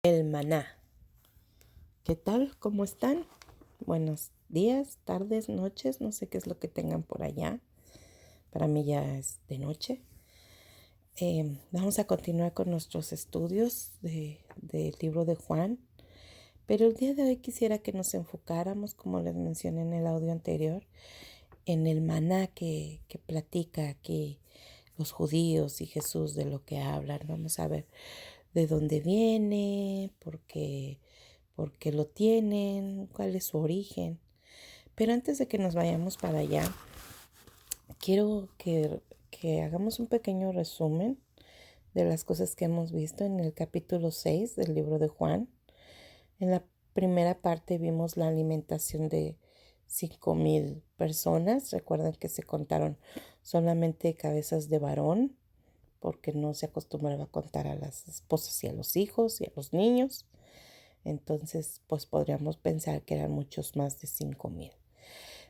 El maná. ¿Qué tal? ¿Cómo están? Buenos días, tardes, noches, no sé qué es lo que tengan por allá. Para mí ya es de noche. Vamos a continuar con nuestros estudios del libro de Juan. Pero el día de hoy quisiera que nos enfocáramos, como les mencioné en el audio anterior, en el maná que platica aquí los judíos y Jesús, de lo que hablan. Vamos a ver de dónde viene, por qué lo tienen, cuál es su origen. Pero antes de que nos vayamos para allá, quiero que hagamos un pequeño resumen de las cosas que hemos visto en el capítulo 6 del libro de Juan. En la primera parte vimos la alimentación de 5,000 personas. Recuerdan que se contaron solamente cabezas de varón, porque no se acostumbraba a contar a las esposas y a los hijos y a los niños. Entonces, pues podríamos pensar que eran muchos más de 5,000.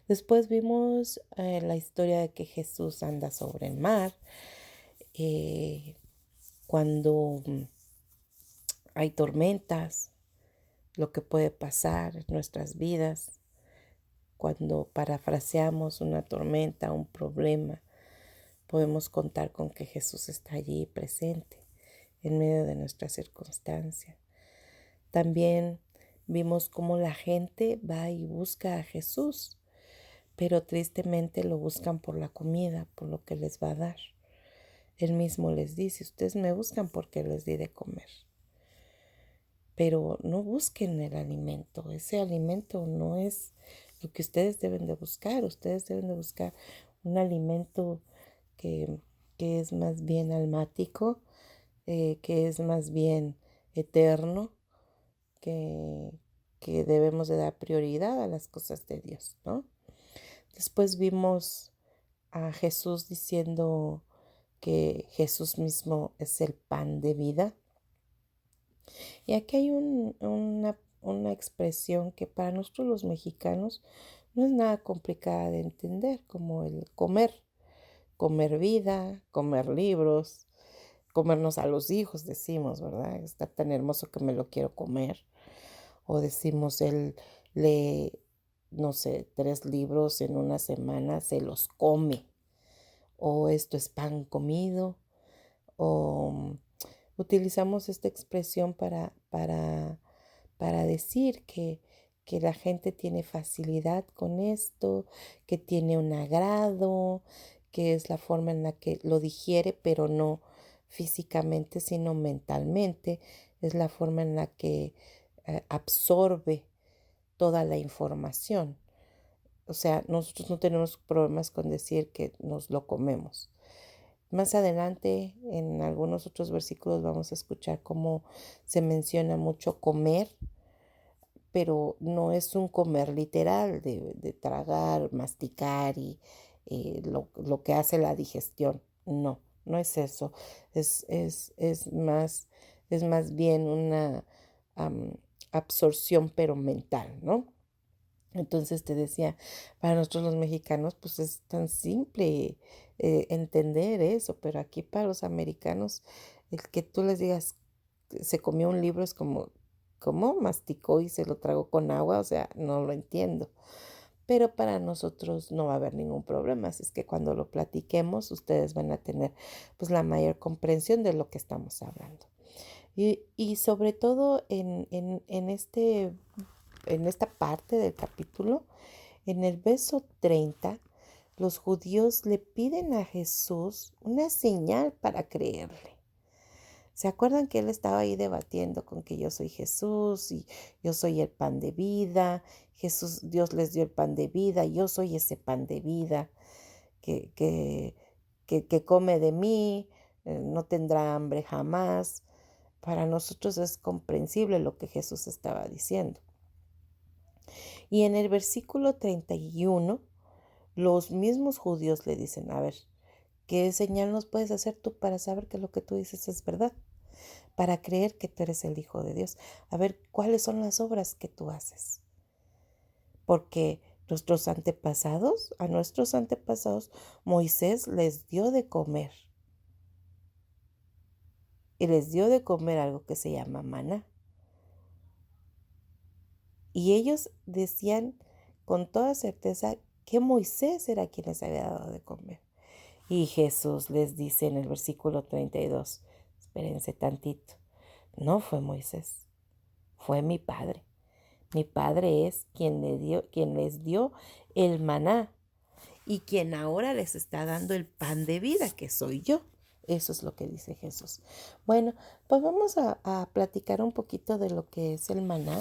Después vimos la historia de que Jesús anda sobre el mar, eh, cuando hay tormentas, lo que puede pasar en nuestras vidas, cuando parafraseamos una tormenta, un problema, podemos contar con que Jesús está allí presente en medio de nuestra circunstancia. También vimos cómo la gente va y busca a Jesús, pero tristemente lo buscan por la comida, por lo que les va a dar. Él mismo les dice: ustedes me buscan porque les di de comer. Pero no busquen el alimento. Ese alimento no es lo que ustedes deben de buscar. Ustedes deben de buscar un alimento que, que es más bien almático, que es más bien eterno, que, que debemos de dar prioridad a las cosas de Dios, ¿no? Después vimos a Jesús diciendo que Jesús mismo es el pan de vida. Y aquí hay una expresión que para nosotros los mexicanos no es nada complicada de entender, como el comer. Comer vida, comer libros, comernos a los hijos, decimos, ¿verdad? Está tan hermoso que me lo quiero comer. O decimos, él lee, no sé, 3 libros en una semana, se los come. O esto es pan comido. O utilizamos esta expresión para decir que la gente tiene facilidad con esto, que tiene un agrado, que es la forma en la que lo digiere, pero no físicamente, sino mentalmente. Es la forma en la que absorbe toda la información. O sea, nosotros no tenemos problemas con decir que nos lo comemos. Más adelante, en algunos otros versículos, vamos a escuchar cómo se menciona mucho comer, pero no es un comer literal de tragar, masticar y lo que hace la digestión. No, no es eso. Es más bien una absorción, pero mental, ¿no? Entonces te decía, para nosotros los mexicanos, pues es tan simple entender eso, pero aquí para los americanos, el que tú les digas, se comió un libro es como, ¿cómo? Masticó y se lo tragó con agua, o sea, no lo entiendo. Pero para nosotros no va a haber ningún problema, así es que cuando lo platiquemos, ustedes van a tener pues la mayor comprensión de lo que estamos hablando. Y sobre todo en esta parte del capítulo, en el verso 30, los judíos le piden a Jesús una señal para creerle. ¿Se acuerdan que él estaba ahí debatiendo con que yo soy Jesús y yo soy el pan de vida? Jesús, Dios les dio el pan de vida, yo soy ese pan de vida que, que, que come de mí, no tendrá hambre jamás. Para nosotros es comprensible lo que Jesús estaba diciendo. Y en el versículo 31, los mismos judíos le dicen: a ver, ¿qué señal nos puedes hacer tú para saber que lo que tú dices es verdad? Para creer que tú eres el Hijo de Dios. A ver, ¿cuáles son las obras que tú haces? Porque a nuestros antepasados, Moisés les dio de comer. Y les dio de comer algo que se llama maná. Y ellos decían con toda certeza que Moisés era quien les había dado de comer. Y Jesús les dice en el versículo 32, espérense tantito, no fue Moisés, fue mi Padre. Mi Padre es quien les dio el maná y quien ahora les está dando el pan de vida, que soy yo. Eso es lo que dice Jesús. Bueno, pues vamos a platicar un poquito de lo que es el maná.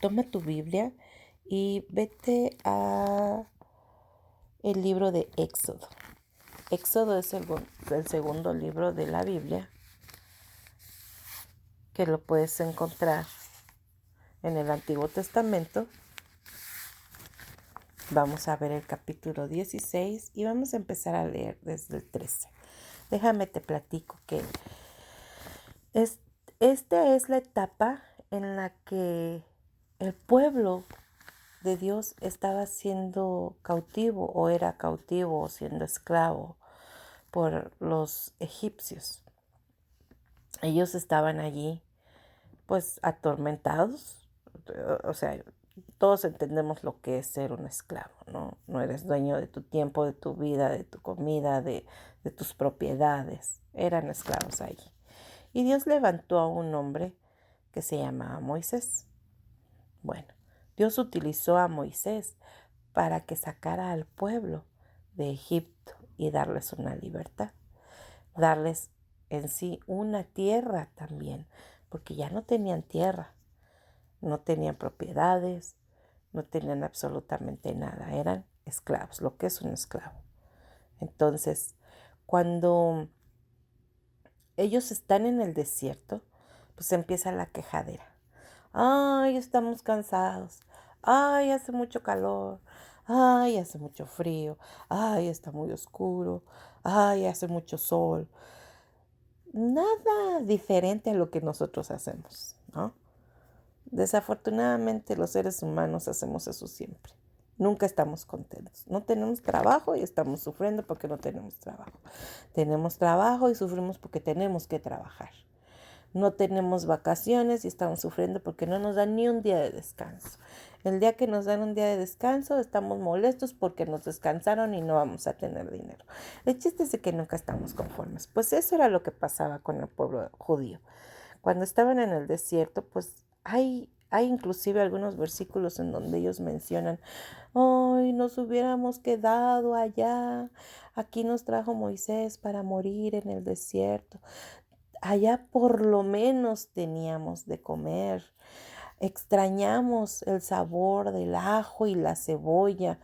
Toma tu Biblia y vete a el libro de Éxodo. Éxodo es el segundo libro de la Biblia, que lo puedes encontrar en el Antiguo Testamento. Vamos a ver el capítulo 16 y vamos a empezar a leer desde el 13. Déjame te platico que esta es la etapa en la que el pueblo de Dios estaba siendo cautivo o era cautivo o siendo esclavo por los egipcios. Ellos estaban allí pues atormentados, o sea, todos entendemos lo que es ser un esclavo, ¿no? No eres dueño de tu tiempo, de tu vida, de tu comida, de tus propiedades. Eran esclavos allí. Y Dios levantó a un hombre que se llamaba Moisés. Bueno, Dios utilizó a Moisés para que sacara al pueblo de Egipto y darles una libertad, darles en sí una tierra también, porque ya no tenían tierra, no tenían propiedades, no tenían absolutamente nada, eran esclavos, lo que es un esclavo. Entonces, cuando ellos están en el desierto, pues empieza la quejadera. Ay, estamos cansados. Ay, hace mucho calor. Ay, hace mucho frío. Ay, está muy oscuro. Ay, hace mucho sol. Nada diferente a lo que nosotros hacemos, ¿no? Desafortunadamente los seres humanos hacemos eso siempre. Nunca estamos contentos. No tenemos trabajo y estamos sufriendo porque no tenemos trabajo. Tenemos trabajo y sufrimos porque tenemos que trabajar. No tenemos vacaciones y estamos sufriendo porque no nos dan ni un día de descanso. El día que nos dan un día de descanso estamos molestos porque nos descansaron y no vamos a tener dinero. El chiste es de que nunca estamos conformes. Pues eso era lo que pasaba con el pueblo judío. Cuando estaban en el desierto, pues hay inclusive algunos versículos en donde ellos mencionan, ¡ay, nos hubiéramos quedado allá! Aquí nos trajo Moisés para morir en el desierto. Allá por lo menos teníamos de comer. Extrañamos el sabor del ajo y la cebolla.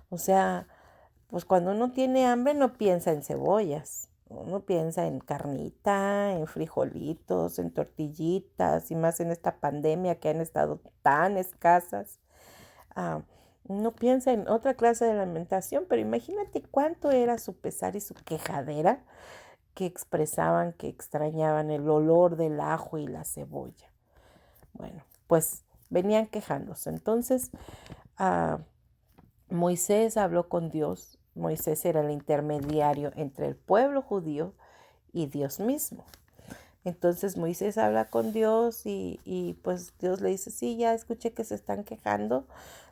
O sea, pues cuando uno tiene hambre no piensa en cebollas. Uno piensa en carnita, en frijolitos, en tortillitas y más en esta pandemia que han estado tan escasas. Uno piensa en otra clase de alimentación, pero imagínate cuánto era su pesar y su quejadera que expresaban que extrañaban el olor del ajo y la cebolla. Bueno, pues venían quejándose. Entonces, Moisés habló con Dios. Moisés era el intermediario entre el pueblo judío y Dios mismo. Entonces Moisés habla con Dios y pues Dios le dice, sí, ya escuché que se están quejando,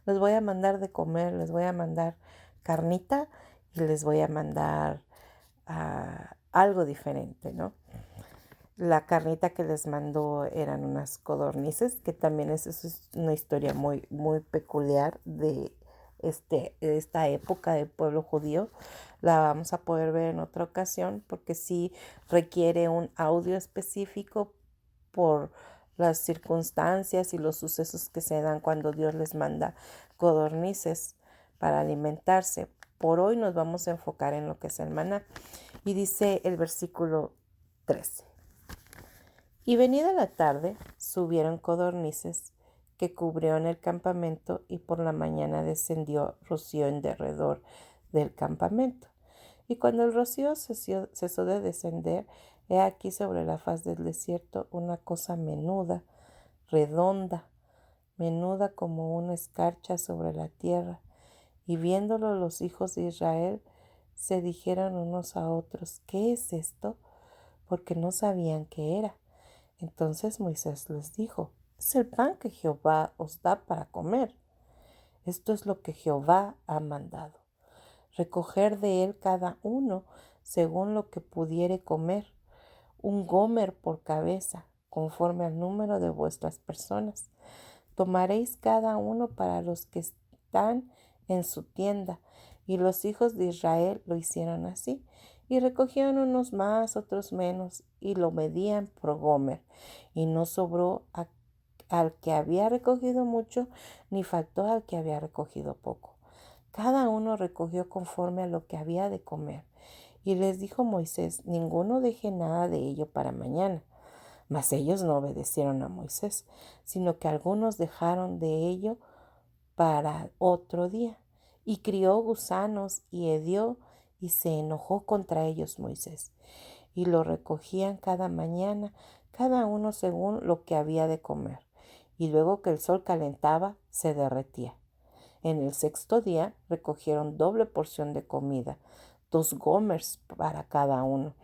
les voy a mandar de comer, les voy a mandar carnita y les voy a mandar algo diferente, ¿no? La carnita que les mandó eran unas codornices, que también es una historia muy, muy peculiar de esta época del pueblo judío. La vamos a poder ver en otra ocasión porque sí requiere un audio específico por las circunstancias y los sucesos que se dan cuando Dios les manda codornices para alimentarse. Por hoy nos vamos a enfocar en lo que es el maná. Y dice el versículo 13. Y venida la tarde, subieron codornices que cubrieron el campamento y por la mañana descendió rocío en derredor del campamento. Y cuando el rocío cesó de descender, he aquí sobre la faz del desierto una cosa menuda, redonda, menuda como una escarcha sobre la tierra. Y viéndolo los hijos de Israel, se dijeron unos a otros, ¿qué es esto? Porque no sabían qué era. Entonces Moisés les dijo, es el pan que Jehová os da para comer. Esto es lo que Jehová ha mandado. Recoger de él cada uno según lo que pudiere comer, un gomer por cabeza, conforme al número de vuestras personas. Tomaréis cada uno para los que están en su tienda. Y los hijos de Israel lo hicieron así. Y recogían unos más, otros menos, y lo medían por gomer. Y no sobró al que había recogido mucho, ni faltó al que había recogido poco. Cada uno recogió conforme a lo que había de comer. Y les dijo Moisés, ninguno deje nada de ello para mañana. Mas ellos no obedecieron a Moisés, sino que algunos dejaron de ello para otro día. Y crió gusanos y hedió y se enojó contra ellos Moisés. Y lo recogían cada mañana, cada uno según lo que había de comer. Y luego que el sol calentaba, se derretía. En el sexto día recogieron doble porción de comida, 2 gomers para cada uno.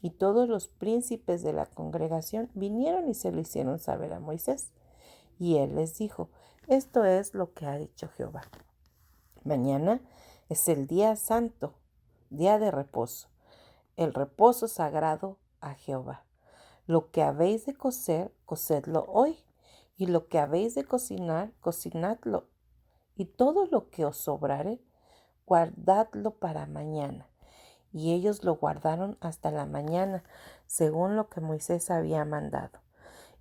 Y todos los príncipes de la congregación vinieron y se lo hicieron saber a Moisés. Y él les dijo, esto es lo que ha dicho Jehová. Mañana es el día santo, día de reposo, el reposo sagrado a Jehová. Lo que habéis de cocer, cocedlo hoy, y lo que habéis de cocinar, cocinadlo. Y todo lo que os sobrare, guardadlo para mañana. Y ellos lo guardaron hasta la mañana, según lo que Moisés había mandado.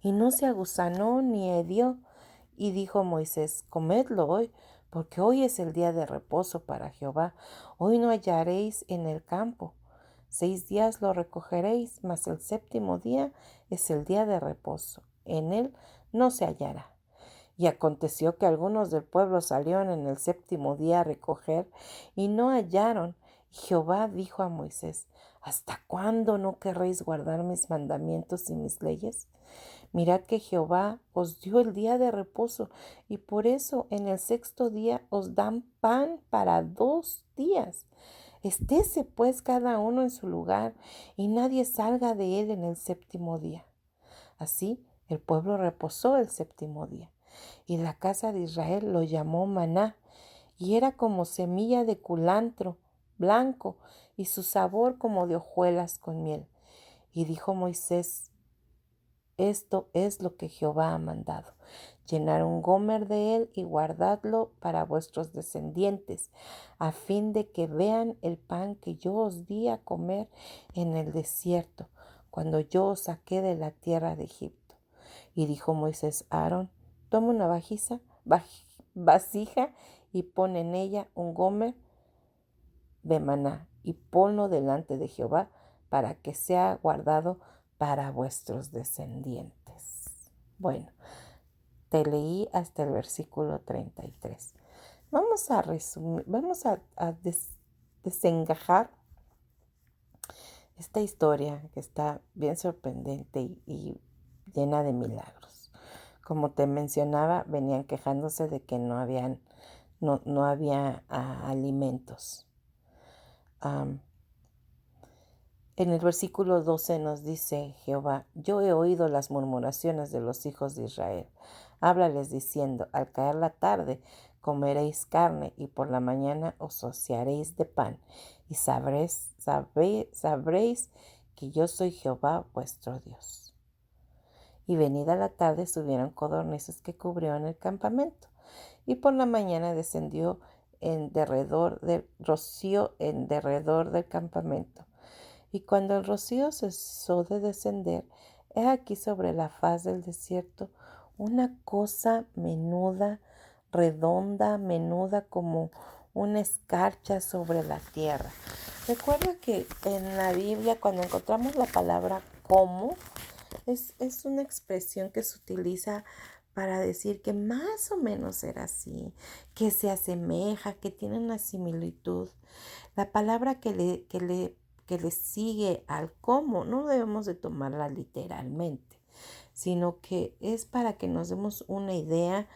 Y no se agusanó ni hedió. Y dijo Moisés, comedlo hoy, porque hoy es el día de reposo para Jehová. Hoy no hallaréis en el campo. 6 días lo recogeréis, mas el séptimo día es el día de reposo. En él no se hallará. Y aconteció que algunos del pueblo salieron en el séptimo día a recoger y no hallaron. Y Jehová dijo a Moisés, ¿hasta cuándo no querréis guardar mis mandamientos y mis leyes? Mirad que Jehová os dio el día de reposo y por eso en el sexto día os dan pan para 2 días. Estése pues cada uno en su lugar y nadie salga de él en el séptimo día. Así el pueblo reposó el séptimo día. Y la casa de Israel lo llamó maná, y era como semilla de culantro blanco, y su sabor como de hojuelas con miel. Y dijo Moisés, esto es lo que Jehová ha mandado. Llenar un gomer de él y guardadlo para vuestros descendientes, a fin de que vean el pan que yo os di a comer en el desierto, cuando yo os saqué de la tierra de Egipto. Y dijo Moisés a Aarón, toma una vasija y pon en ella un gomer de maná y ponlo delante de Jehová para que sea guardado para vuestros descendientes. Bueno, te leí hasta el versículo 33. Vamos a resumir, vamos a desengajar esta historia que está bien sorprendente y llena de milagros. Como te mencionaba, venían quejándose de que no había alimentos. En el versículo 12 nos dice Jehová, yo he oído las murmuraciones de los hijos de Israel. Háblales diciendo, al caer la tarde comeréis carne y por la mañana os saciaréis de pan y sabréis que yo soy Jehová vuestro Dios. Y venida la tarde subieron codornices que cubrieron el campamento y por la mañana descendió rocío en derredor del campamento. Y cuando el rocío cesó de descender, he aquí sobre la faz del desierto una cosa menuda, redonda, menuda como una escarcha sobre la tierra. Recuerda que en la Biblia cuando encontramos la palabra como, es una expresión que se utiliza para decir que más o menos era así, que se asemeja, que tiene una similitud. La palabra que le sigue al cómo no debemos de tomarla literalmente, sino que es para que nos demos una idea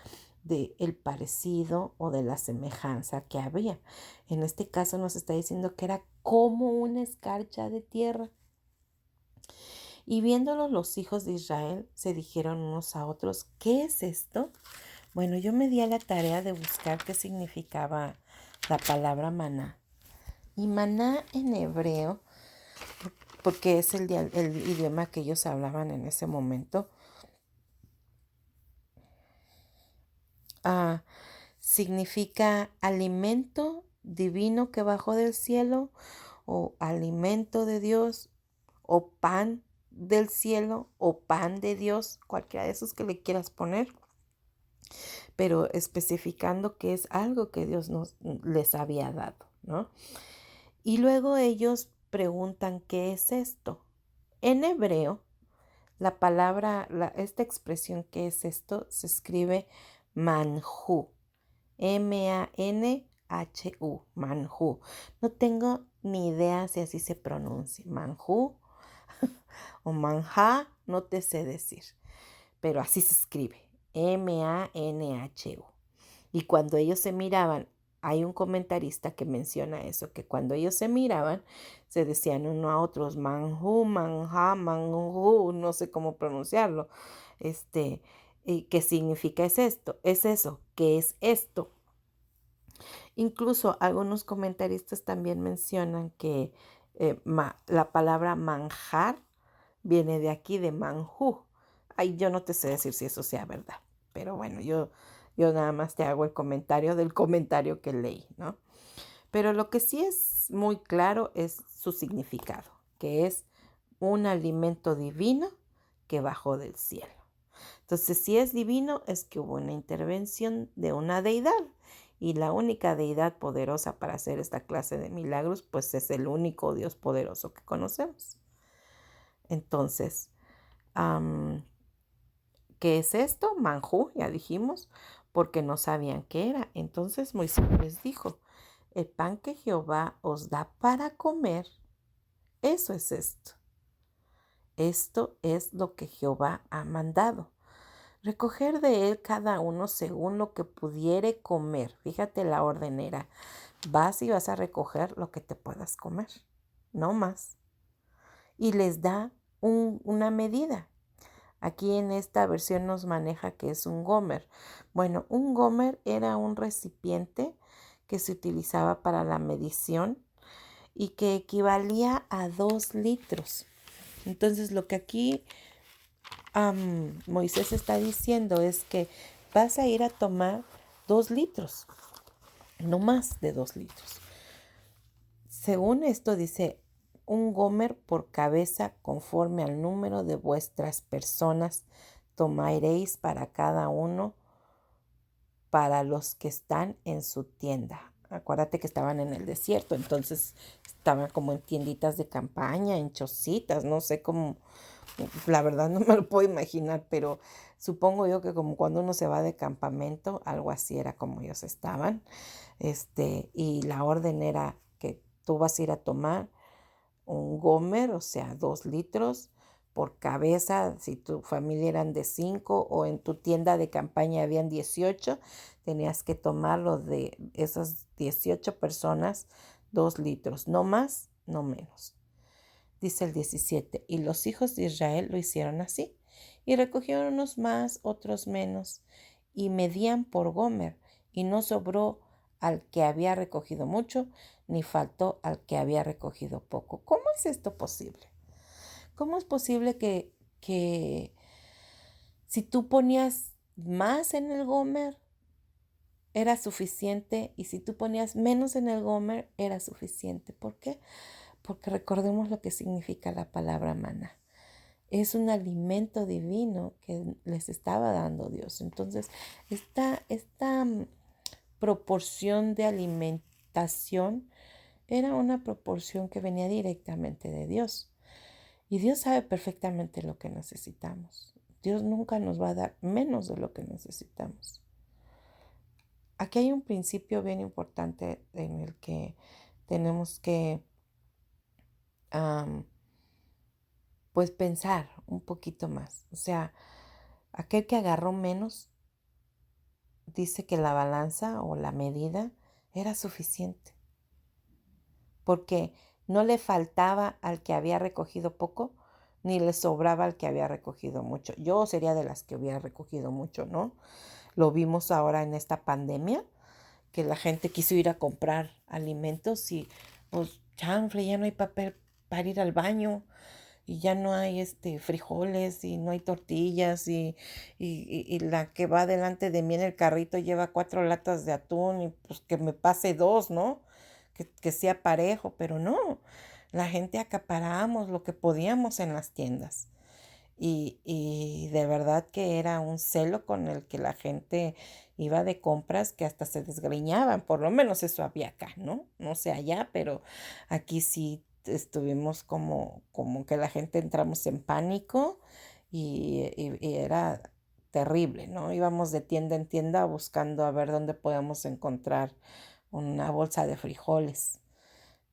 del parecido o de la semejanza que había. En este caso nos está diciendo que era como una escarcha de tierra. Y viéndolo los hijos de Israel se dijeron unos a otros, ¿qué es esto? Bueno, yo me di a la tarea de buscar qué significaba la palabra maná. Y maná en hebreo, porque es el idioma que ellos hablaban en ese momento, significa alimento divino que bajó del cielo, o alimento de Dios, o pan del cielo, o pan de Dios, cualquiera de esos que le quieras poner, pero especificando que es algo que Dios les había dado, ¿no? Y luego ellos preguntan, ¿qué es esto? En hebreo, la palabra, esta expresión, ¿qué es esto?, se escribe manjú. M-A-N-H-U, manjú. No tengo ni idea si así se pronuncia, manjú o manjá, no te sé decir, pero así se escribe, M-A-N-H-U. Y cuando ellos se miraban, hay un comentarista que menciona eso, que cuando ellos se miraban, se decían uno a otros, manjú, manjá, manjú, no sé cómo pronunciarlo. ¿Y qué significa es esto? Es eso, ¿qué es esto? Incluso algunos comentaristas también mencionan que la palabra manjar viene de aquí, de manjú. Ay, yo no te sé decir si eso sea verdad, pero bueno, yo nada más te hago el comentario del comentario que leí, ¿no? Pero lo que sí es muy claro es su significado, que es un alimento divino que bajó del cielo. Entonces, si es divino, es que hubo una intervención de una deidad. Y la única deidad poderosa para hacer esta clase de milagros, pues es el único Dios poderoso que conocemos. Entonces, ¿qué es esto? Manjú, ya dijimos, porque no sabían qué era. Entonces Moisés les dijo, el pan que Jehová os da para comer, eso es esto. Esto es lo que Jehová ha mandado. Recoger de él cada uno según lo que pudiere comer. Fíjate, la orden era, vas y vas a recoger lo que te puedas comer, no más. Y les da una medida. Aquí en esta versión nos maneja que es un gomer. Bueno, un gomer era un recipiente que se utilizaba para la medición y que equivalía a 2 litros. Entonces lo que aquí Moisés está diciendo es que vas a ir a tomar 2 litros, no más de 2 litros. Según esto dice, un gomer por cabeza conforme al número de vuestras personas tomaréis para cada uno, para los que están en su tienda. Acuérdate que estaban en el desierto, entonces estaban como en tienditas de campaña, en chocitas, no sé cómo, la verdad no me lo puedo imaginar, pero supongo yo que como cuando uno se va de campamento, algo así era como ellos estaban. Y la orden era que tú vas a ir a tomar un gomer, o sea, 2 litros por cabeza. Si tu familia eran de 5 o en tu tienda de campaña habían 18, tenías que tomarlo de esas 18 personas, 2 litros, no más, no menos. Dice el 17, y los hijos de Israel lo hicieron así, y recogieron unos más, otros menos, y medían por gomer, y no sobró al que había recogido mucho, ni faltó al que había recogido poco. ¿Cómo es esto posible? ¿Cómo es posible que si tú ponías más en el gomer, era suficiente, y si tú ponías menos en el gomer, era suficiente? ¿Por qué? Porque recordemos lo que significa la palabra maná. Es un alimento divino que les estaba dando Dios. Entonces, esta proporción de alimentación era una proporción que venía directamente de Dios. Y Dios sabe perfectamente lo que necesitamos. Dios nunca nos va a dar menos de lo que necesitamos. Aquí hay un principio bien importante en el que tenemos que pues pensar un poquito más. O sea, aquel que agarró menos dice que la balanza o la medida era suficiente, porque no le faltaba al que había recogido poco, ni le sobraba al que había recogido mucho. Yo sería de las que hubiera recogido mucho, ¿no? Lo vimos ahora en esta pandemia, que la gente quiso ir a comprar alimentos y pues chanfle, ya no hay papel para ir al baño y ya no hay frijoles y no hay tortillas y la que va delante de mí en el carrito lleva 4 latas de atún y pues que me pase dos, ¿no? Que sea parejo, pero no, la gente acaparábamos lo que podíamos en las tiendas. Y de verdad que era un celo con el que la gente iba de compras que hasta se desgreñaban, por lo menos eso había acá, ¿no? No sé allá, pero aquí sí estuvimos como que la gente entramos en pánico y era terrible, ¿no? Íbamos de tienda en tienda buscando a ver dónde podíamos encontrar una bolsa de frijoles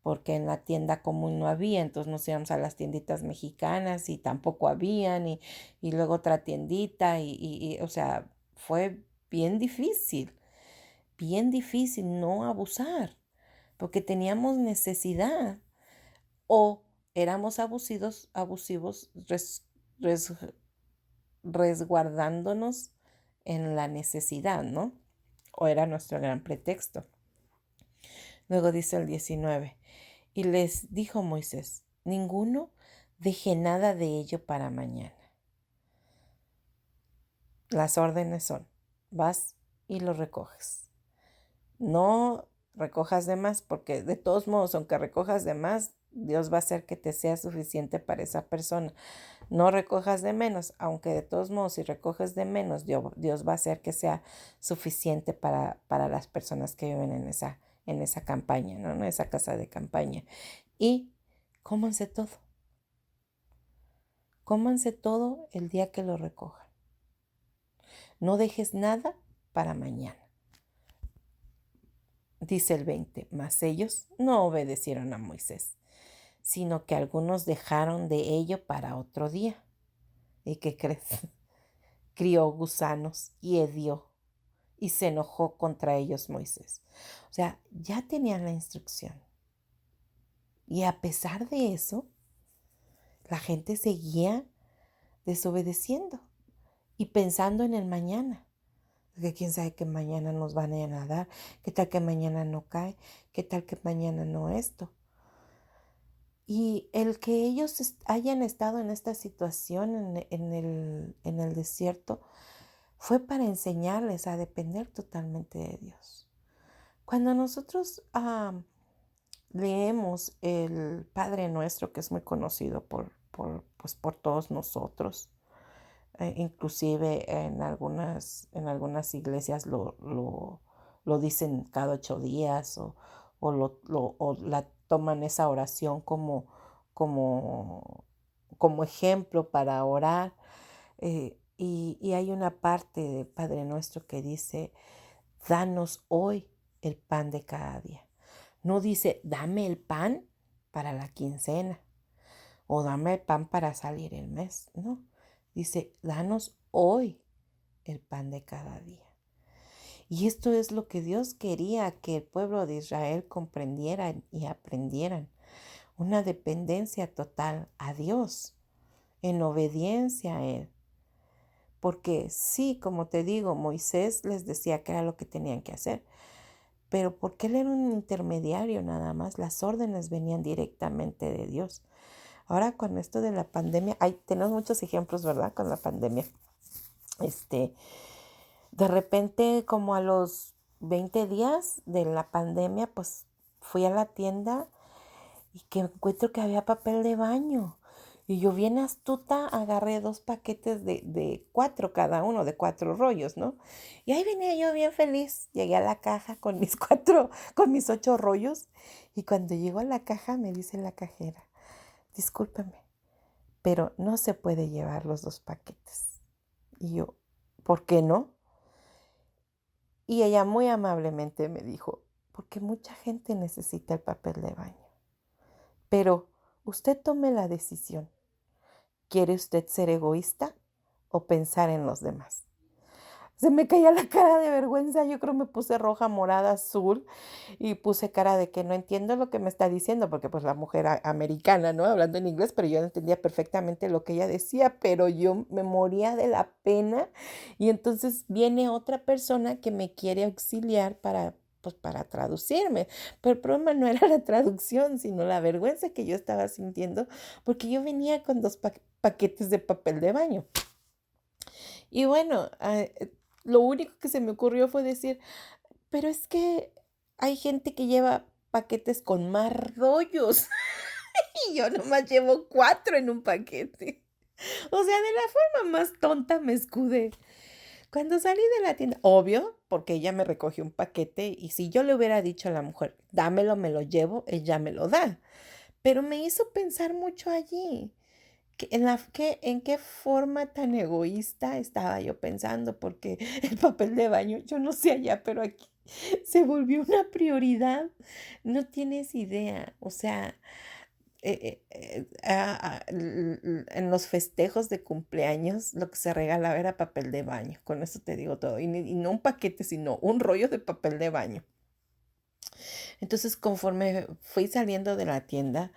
porque en la tienda común no había, entonces nos íbamos a las tienditas mexicanas y tampoco habían, y luego otra tiendita, o sea, fue bien difícil no abusar, porque teníamos necesidad o éramos abusivos res- resguardándonos en la necesidad, ¿no? O era nuestro gran pretexto. Luego dice el 19. Y les dijo Moisés, ninguno deje nada de ello para mañana. Las órdenes son, vas y lo recoges. No recojas de más, porque de todos modos, aunque recojas de más, Dios va a hacer que te sea suficiente para esa persona. No recojas de menos, aunque de todos modos, si recoges de menos, Dios va a hacer que sea suficiente para las personas que viven en esa campaña, ¿no? En esa casa de campaña. Y cómanse todo. Cómanse todo el día que lo recojan. No dejes nada para mañana. Dice el 20, mas ellos no obedecieron a Moisés, sino que algunos dejaron de ello para otro día. ¿Y qué crees? Crió gusanos y hedió y se enojó contra ellos Moisés. O sea, ya tenían la instrucción. Y a pesar de eso, la gente seguía desobedeciendo y pensando en el mañana. Que quién sabe que mañana nos van a ir a dar, qué tal que mañana no cae, qué tal que mañana no esto. Y el que ellos hayan estado en esta situación en el desierto fue para enseñarles a depender totalmente de Dios. Cuando nosotros leemos el Padre Nuestro, que es muy conocido pues por todos nosotros, inclusive en algunas iglesias lo dicen cada 8 días o la toman esa oración como, como ejemplo para orar. Y hay una parte de Padre Nuestro que dice, danos hoy el pan de cada día. No dice, dame el pan para la quincena o dame el pan para salir el mes. No, dice, danos hoy el pan de cada día. Y esto es lo que Dios quería que el pueblo de Israel comprendieran y aprendieran. Una dependencia total a Dios, en obediencia a Él. Porque sí, como te digo, Moisés les decía que era lo que tenían que hacer. Pero porque él era un intermediario nada más, las órdenes venían directamente de Dios. Ahora con esto de la pandemia, tenemos muchos ejemplos, ¿verdad? Con la pandemia. De repente, como a los 20 días de la pandemia, pues fui a la tienda y que encuentro que había papel de baño. Y yo bien astuta agarré 2 paquetes de 4 cada uno, de 4 rollos, ¿no? Y ahí venía yo bien feliz. Llegué a la caja con con mis 8 rollos. Y cuando llego a la caja me dice la cajera, discúlpeme, pero no se puede llevar los 2 paquetes. Y yo, ¿por qué no? Y ella muy amablemente me dijo, porque mucha gente necesita el papel de baño. Pero usted tome la decisión. ¿Quiere usted ser egoísta o pensar en los demás? Se me caía la cara de vergüenza, yo creo me puse roja, morada, azul y puse cara de que no entiendo lo que me está diciendo, porque pues la mujer americana, ¿no? Hablando en inglés, pero yo no entendía perfectamente lo que ella decía, pero yo me moría de la pena y entonces viene otra persona que me quiere auxiliar pues para traducirme, pero el problema no era la traducción, sino la vergüenza que yo estaba sintiendo, porque yo venía con dos paquetes de papel de baño. Y bueno, lo único que se me ocurrió fue decir, pero es que hay gente que lleva paquetes con más rollos y yo nomás llevo 4 en un paquete. O sea, de la forma más tonta me escudé. Cuando salí de la tienda, obvio, porque ella me recogió un paquete y si yo le hubiera dicho a la mujer, dámelo, me lo llevo, ella me lo da. Pero me hizo pensar mucho allí. ¿En qué forma tan egoísta estaba yo pensando? Porque el papel de baño, yo no sé allá, pero aquí se volvió una prioridad. No tienes idea. O sea, en los festejos de cumpleaños lo que se regalaba era papel de baño. Con eso te digo todo. Y no un paquete, sino un rollo de papel de baño. Entonces, conforme fui saliendo de la tienda,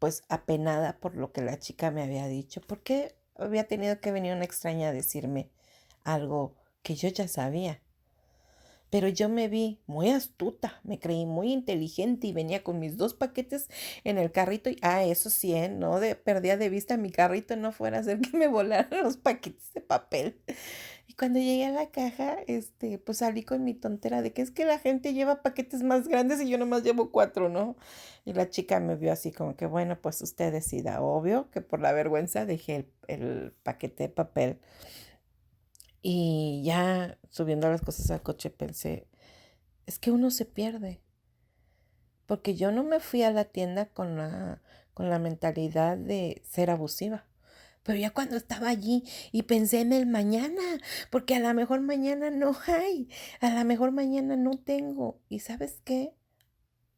pues apenada por lo que la chica me había dicho, porque había tenido que venir una extraña a decirme algo que yo ya sabía. Pero yo me vi muy astuta, me creí muy inteligente y venía con mis 2 paquetes en el carrito y, eso sí, no perdía de vista mi carrito, no fuera a hacer que me volaran los paquetes de papel. Y cuando llegué a la caja, pues salí con mi tontera de que es que la gente lleva paquetes más grandes y yo nomás llevo 4, ¿no? Y la chica me vio así como que, bueno, pues usted decida. Obvio que por la vergüenza dejé el paquete de papel. Y ya subiendo las cosas al coche pensé, es que uno se pierde. Porque yo no me fui a la tienda con la mentalidad de ser abusiva. Pero ya cuando estaba allí y pensé en el mañana, porque a lo mejor mañana no hay, a lo mejor mañana no tengo. ¿Y sabes qué?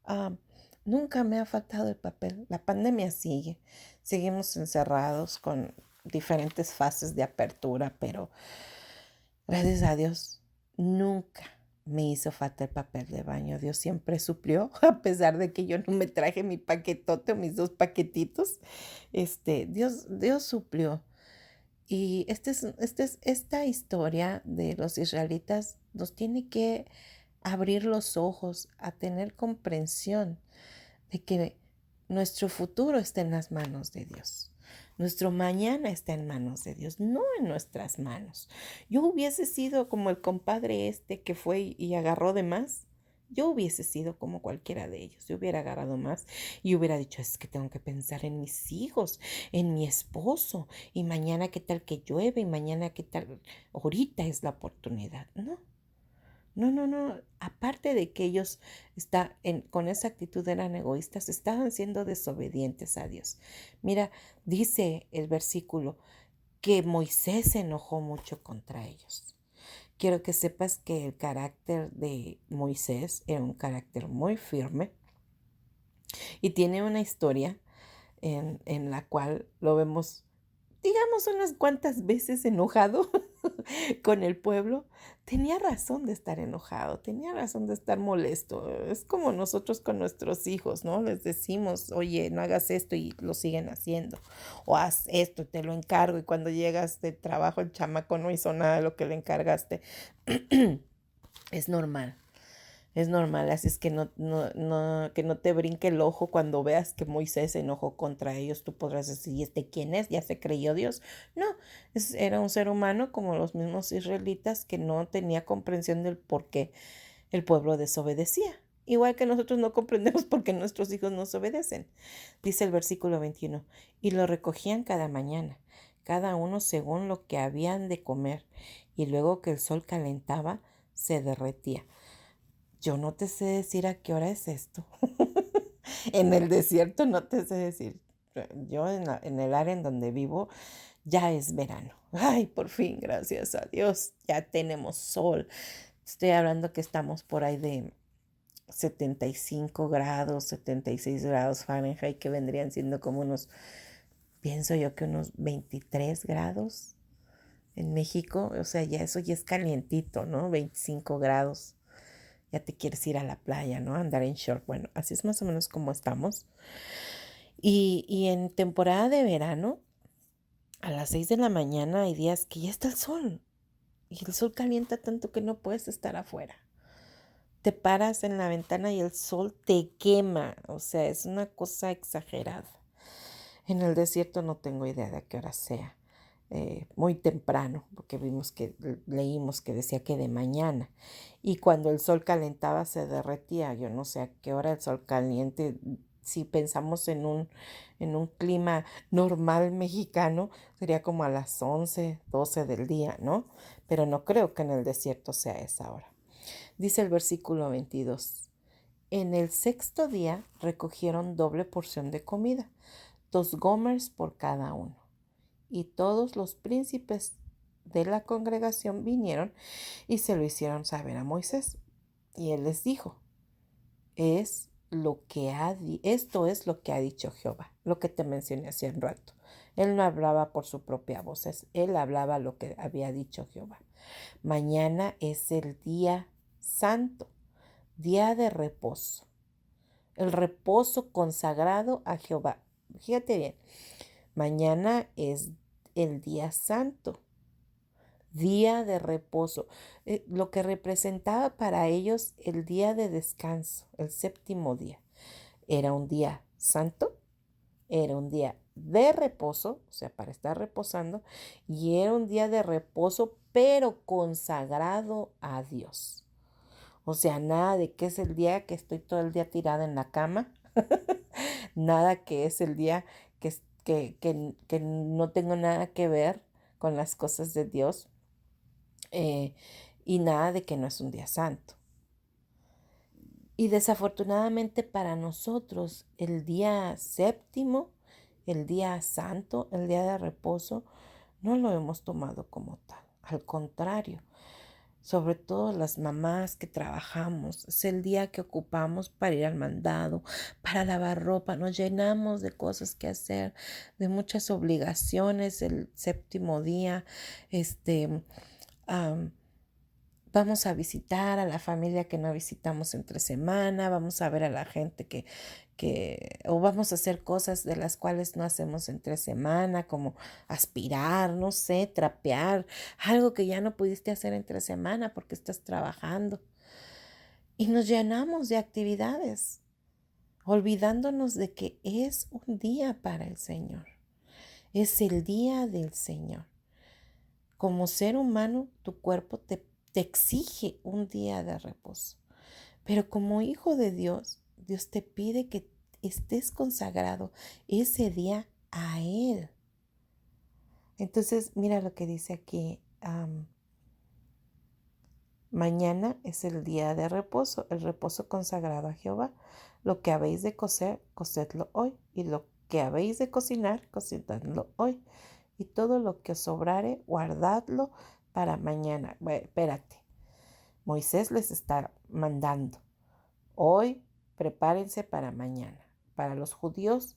Ah, nunca me ha faltado el papel. La pandemia sigue. Seguimos encerrados con diferentes fases de apertura, pero gracias a Dios, nunca me hizo falta el papel de baño. Dios siempre suplió, a pesar de que yo no me traje mi paquetote o mis 2 paquetitos. Dios suplió. Y esta historia de los israelitas nos tiene que abrir los ojos a tener comprensión de que nuestro futuro está en las manos de Dios. Nuestro mañana está en manos de Dios, no en nuestras manos. Yo hubiese sido como el compadre que fue y agarró de más. Yo hubiese sido como cualquiera de ellos. Yo hubiera agarrado más y hubiera dicho, es que tengo que pensar en mis hijos, en mi esposo, y mañana qué tal que llueve, y mañana qué tal, ahorita es la oportunidad. No, no, no, no. Aparte de que ellos con esa actitud eran egoístas, estaban siendo desobedientes a Dios. Mira, dice el versículo que Moisés se enojó mucho contra ellos. Quiero que sepas que el carácter de Moisés era un carácter muy firme y tiene una historia en la cual lo vemos, digamos, unas cuantas veces enojado con el pueblo. Tenía razón de estar enojado, tenía razón de estar molesto. Es como nosotros con nuestros hijos, ¿no? Les decimos, oye, no hagas esto y lo siguen haciendo. O haz esto, te lo encargo. Y cuando llegas de trabajo, el chamaco no hizo nada de lo que le encargaste. Es normal. Es normal, así es que que no te brinque el ojo cuando veas que Moisés se enojó contra ellos. Tú podrás decir, ¿y quién es? ¿Ya se creyó Dios? No, era un ser humano como los mismos israelitas que no tenía comprensión del por qué el pueblo desobedecía. Igual que nosotros no comprendemos por qué nuestros hijos nos obedecen. Dice el versículo 21, y lo recogían cada mañana, cada uno según lo que habían de comer, y luego que el sol calentaba, se derretía. Yo no te sé decir a qué hora es esto. En el desierto no te sé decir. Yo en el área en donde vivo ya es verano. Ay, por fin, gracias a Dios, ya tenemos sol. Estoy hablando que estamos por ahí de 75 grados, 76 grados Fahrenheit, que vendrían siendo como pienso yo que unos 23 grados. En México, o sea, ya eso ya es calientito, ¿no? 25 grados. Ya te quieres ir a la playa, ¿no? Andar en short. Bueno, así es más o menos como estamos. Y en temporada de verano, a las 6 de la mañana hay días que ya está el sol. Y el sol calienta tanto que no puedes estar afuera. Te paras en la ventana y el sol te quema. O sea, es una cosa exagerada. En el desierto no tengo idea de a qué hora sea. Muy temprano, porque leímos que decía que de mañana. Y cuando el sol calentaba se derretía. Yo no sé a qué hora el sol caliente. Si pensamos en un clima normal mexicano, sería como a las 11, 12 del día, ¿no? Pero no creo que en el desierto sea esa hora. Dice el versículo 22. En el sexto día recogieron doble porción de comida, 2 gomers por cada uno. Y todos los príncipes de la congregación vinieron y se lo hicieron saber a Moisés. Y él les dijo, esto es lo que ha dicho Jehová, lo que te mencioné hace un rato. Él no hablaba por su propia voz, él hablaba lo que había dicho Jehová. Mañana es el día santo, día de reposo, el reposo consagrado a Jehová. Fíjate bien, mañana es el día santo, día de reposo, lo que representaba para ellos el día de descanso, el séptimo día. Era un día santo, era un día de reposo, o sea, para estar reposando, y era un día de reposo, pero consagrado a Dios. O sea, nada de que es el día que estoy todo el día tirada en la cama, nada que es el día que no tengo nada que ver con las cosas de Dios, eh, y nada de que no es un día santo. Y desafortunadamente para nosotros el día séptimo, el día santo, el día de reposo, no lo hemos tomado como tal. Al contrario, sobre todo las mamás que trabajamos, es el día que ocupamos para ir al mandado, para lavar ropa, nos llenamos de cosas que hacer, de muchas obligaciones el séptimo día. Vamos a visitar a la familia que no visitamos entre semana, vamos a ver a la gente o vamos a hacer cosas de las cuales no hacemos entre semana, como aspirar, no sé, trapear, algo que ya no pudiste hacer entre semana porque estás trabajando. Y nos llenamos de actividades, olvidándonos de que es un día para el Señor. Es el día del Señor. Como ser humano, tu cuerpo te exige un día de reposo. Pero como hijo de Dios, Dios te pide que estés consagrado ese día a Él. Entonces, mira lo que dice aquí. Mañana es el día de reposo, el reposo consagrado a Jehová. Lo que habéis de cocer, cocedlo hoy. Y lo que habéis de cocinar, cocinadlo hoy. Y todo lo que os sobrare, guardadlo para mañana. Bueno, espérate. Moisés les está mandando. Hoy prepárense para mañana. Para los judíos,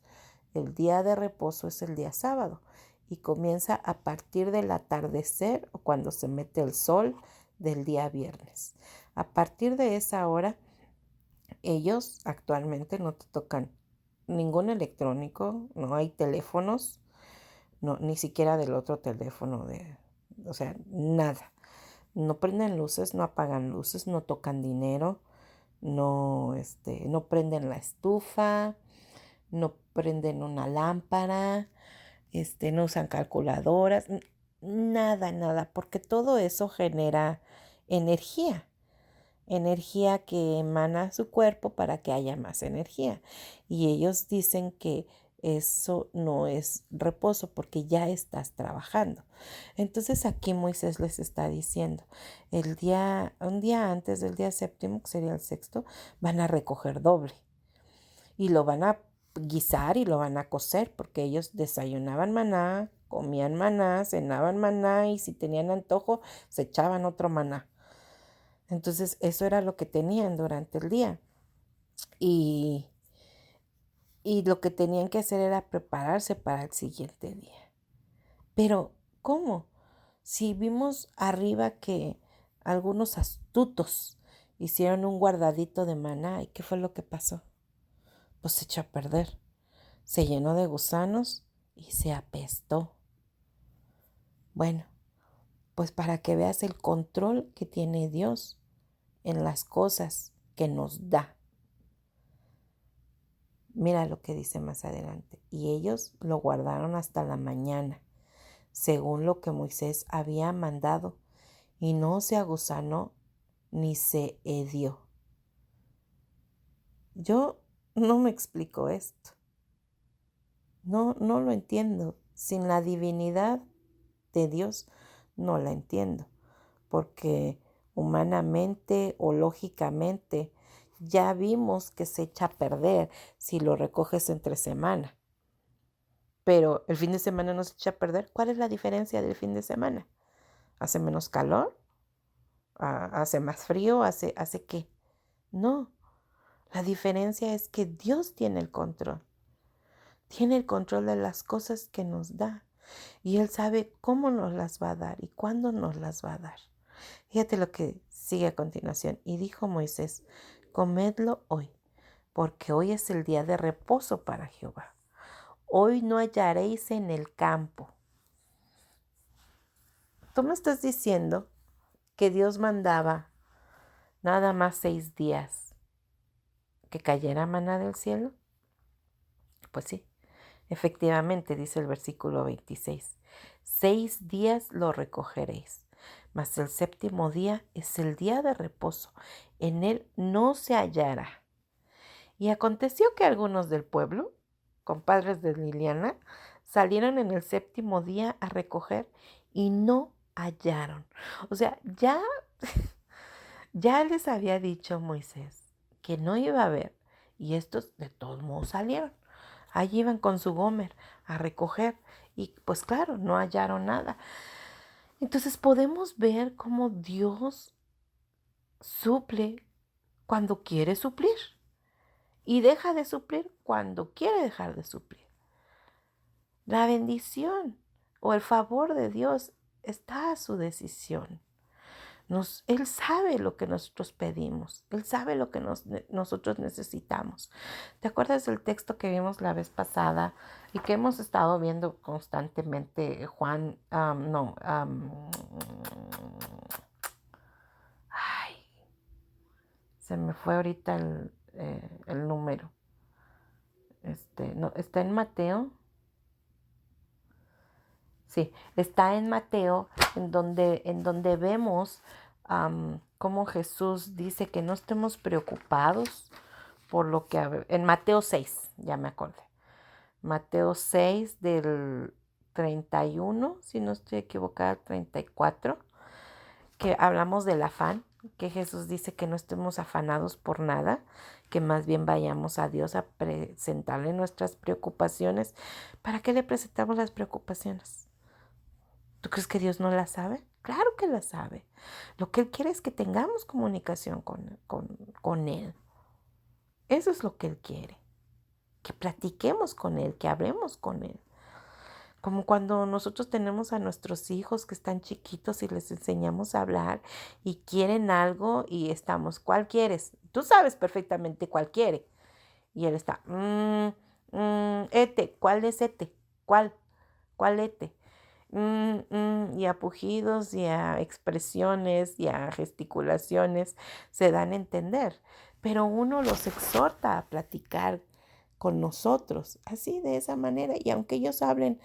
el día de reposo es el día sábado y comienza a partir del atardecer o cuando se mete el sol del día viernes. A partir de esa hora, ellos actualmente no te tocan ningún electrónico, no hay teléfonos, no, ni siquiera del otro teléfono, o sea, nada. No prenden luces, no apagan luces, no tocan dinero, no prenden la estufa, no prenden una lámpara, no usan calculadoras, nada, porque todo eso genera energía, energía que emana a su cuerpo para que haya más energía. Y ellos dicen que eso no es reposo porque ya estás trabajando. Entonces aquí Moisés les está diciendo, un día antes del día séptimo, que sería el sexto, van a recoger doble y lo van a guisar y lo van a cocer porque ellos desayunaban maná, comían maná, cenaban maná y si tenían antojo se echaban otro maná. Entonces eso era lo que tenían durante el día y, y lo que tenían que hacer era prepararse para el siguiente día. Pero, ¿cómo? Si vimos arriba que algunos astutos hicieron un guardadito de maná, ¿y qué fue lo que pasó? Pues se echó a perder, se llenó de gusanos y se apestó. Bueno, pues para que veas el control que tiene Dios en las cosas que nos da. Mira lo que dice más adelante. Y ellos lo guardaron hasta la mañana, según lo que Moisés había mandado, y no se agusanó ni se hedió. Yo no me explico esto. No lo entiendo. Sin la divinidad de Dios no la entiendo, porque humanamente o lógicamente ya vimos que se echa a perder si lo recoges entre semana. Pero el fin de semana no se echa a perder. ¿Cuál es la diferencia del fin de semana? ¿Hace menos calor? ¿Hace más frío? ¿Hace qué? No, la diferencia es que Dios tiene el control. Tiene el control de las cosas que nos da. Y Él sabe cómo nos las va a dar y cuándo nos las va a dar. Fíjate lo que sigue a continuación. Y dijo Moisés, comedlo hoy, porque hoy es el día de reposo para Jehová. Hoy no hallaréis en el campo. Tú me estás diciendo que Dios mandaba nada más 6 días que cayera maná del cielo. Pues sí, efectivamente, dice el versículo 26. 6 días lo recogeréis, mas el séptimo día es el día de reposo. En él no se hallará. Y aconteció que algunos del pueblo, compadres de Liliana, salieron en el séptimo día a recoger y no hallaron. O sea, ya les había dicho Moisés que no iba a haber, y estos de todos modos salieron. Allí iban con su gomer a recoger y pues claro, no hallaron nada. Entonces podemos ver cómo Dios suple cuando quiere suplir y deja de suplir cuando quiere dejar de suplir. La bendición o el favor de Dios está a su decisión. Él sabe lo que nosotros pedimos. Él sabe lo que nosotros necesitamos. ¿Te acuerdas del texto que vimos la vez pasada y que hemos estado viendo constantemente, Juan? Ay, se me fue ahorita el número. No, está en Mateo. Sí, está en Mateo, en donde vemos cómo Jesús dice que no estemos preocupados por lo que... En Mateo 6, ya me acordé. Mateo 6 del 31, si no estoy equivocada, 34, que hablamos del afán, que Jesús dice que no estemos afanados por nada, que más bien vayamos a Dios a presentarle nuestras preocupaciones. ¿Para qué le presentamos las preocupaciones? ¿Tú crees que Dios no la sabe? Claro que la sabe. Lo que Él quiere es que tengamos comunicación con Él. Eso es lo que Él quiere. Que platiquemos con Él, que hablemos con Él. Como cuando nosotros tenemos a nuestros hijos que están chiquitos y les enseñamos a hablar y quieren algo y estamos, ¿cuál quieres? Tú sabes perfectamente cuál quiere. Y él está, ete, ¿cuál es ete? ¿Cuál ete? Y a pujidos y a expresiones y a gesticulaciones se dan a entender, pero uno los exhorta a platicar con nosotros, así de esa manera, y aunque ellos hablen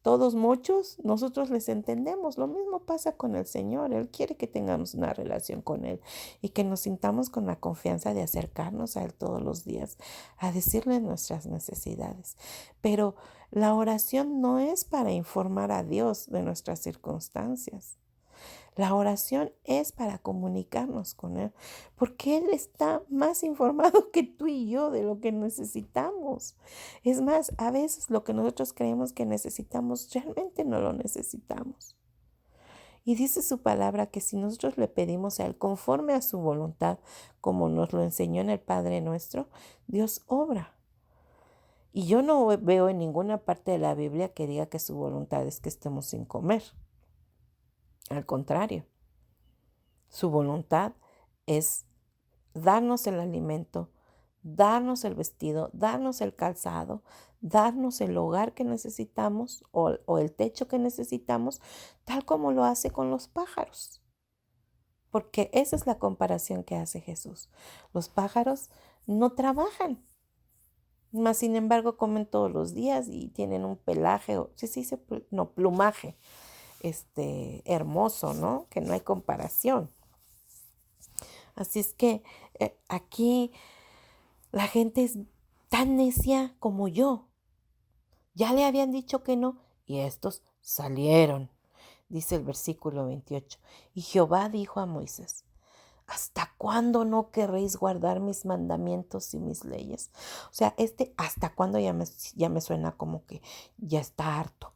todos muchos, nosotros les entendemos. Lo mismo pasa con el Señor. Él quiere que tengamos una relación con Él y que nos sintamos con la confianza de acercarnos a Él todos los días, a decirle nuestras necesidades. Pero la oración no es para informar a Dios de nuestras circunstancias. La oración es para comunicarnos con Él, porque Él está más informado que tú y yo de lo que necesitamos. Es más, a veces lo que nosotros creemos que necesitamos, realmente no lo necesitamos. Y dice su palabra que si nosotros le pedimos a Él conforme a su voluntad, como nos lo enseñó en el Padre Nuestro, Dios obra. Y yo no veo en ninguna parte de la Biblia que diga que su voluntad es que estemos sin comer. Al contrario, su voluntad es darnos el alimento, darnos el vestido, darnos el calzado, darnos el hogar que necesitamos o el techo que necesitamos, tal como lo hace con los pájaros. Porque esa es la comparación que hace Jesús. Los pájaros no trabajan, mas sin embargo comen todos los días y tienen un pelaje, no, plumaje, hermoso, ¿no? Que no hay comparación. Así es que aquí la gente es tan necia como yo. Ya le habían dicho que no y estos salieron, dice el versículo 28. Y Jehová dijo a Moisés: ¿hasta cuándo no querréis guardar mis mandamientos y mis leyes? O sea, hasta cuándo ya me suena como que ya está harto.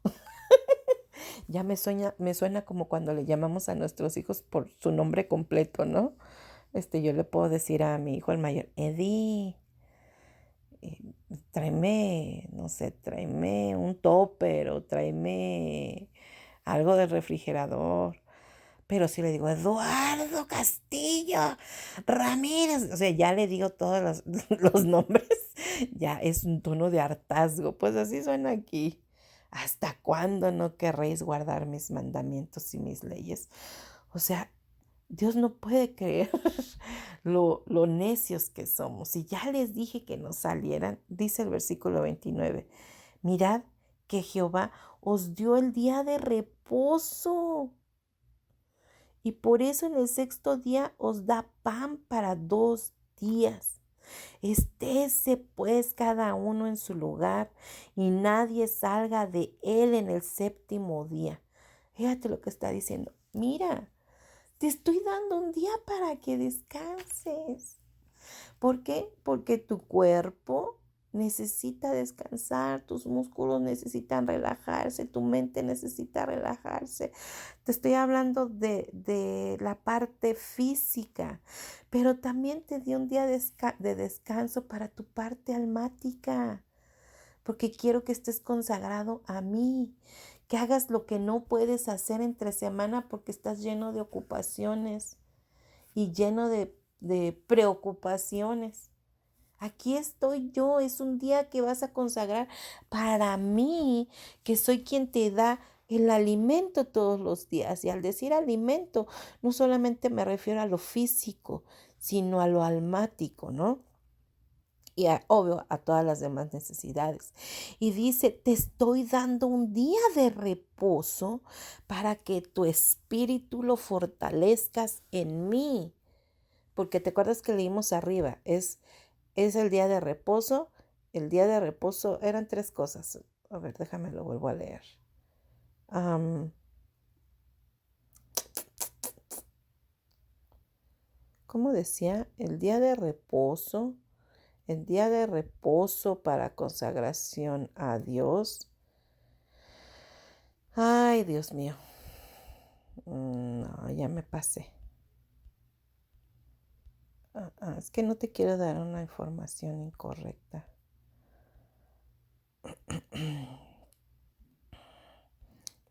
Ya me suena como cuando le llamamos a nuestros hijos por su nombre completo, ¿no? Yo le puedo decir a mi hijo el mayor: Eddie, eh, tráeme, no sé, tráeme un topper o tráeme algo del refrigerador. Pero si le digo Eduardo Castillo Ramírez, o sea, ya le digo todos los nombres, ya es un tono de hartazgo. Pues así suena aquí. ¿Hasta cuándo no querréis guardar mis mandamientos y mis leyes? O sea, Dios no puede creer lo necios que somos. Y ya les dije que no salieran, dice el versículo 29. Mirad que Jehová os dio el día de reposo. Y por eso en el sexto día os da pan para 2 días. Estése pues cada uno en su lugar y nadie salga de él en el séptimo día. Fíjate lo que está diciendo. Mira, te estoy dando un día para que descanses. ¿Por qué? Porque tu cuerpo necesita descansar, tus músculos necesitan relajarse, tu mente necesita relajarse. Te estoy hablando de la parte física, pero también te di un día de descanso para tu parte almática, porque quiero que estés consagrado a mí, que hagas lo que no puedes hacer entre semana porque estás lleno de ocupaciones y lleno de preocupaciones. Aquí estoy yo, es un día que vas a consagrar para mí, que soy quien te da el alimento todos los días. Y al decir alimento, no solamente me refiero a lo físico, sino a lo almático, ¿no? Y obvio a todas las demás necesidades. Y dice, te estoy dando un día de reposo para que tu espíritu lo fortalezcas en mí. Porque te acuerdas que leímos arriba, es el día de reposo. El día de reposo eran 3 cosas. A ver, déjame lo vuelvo a leer. ¿Cómo decía? El día de reposo. El día de reposo para consagración a Dios. Ay, Dios mío. No, ya me pasé. Es que no te quiero dar una información incorrecta.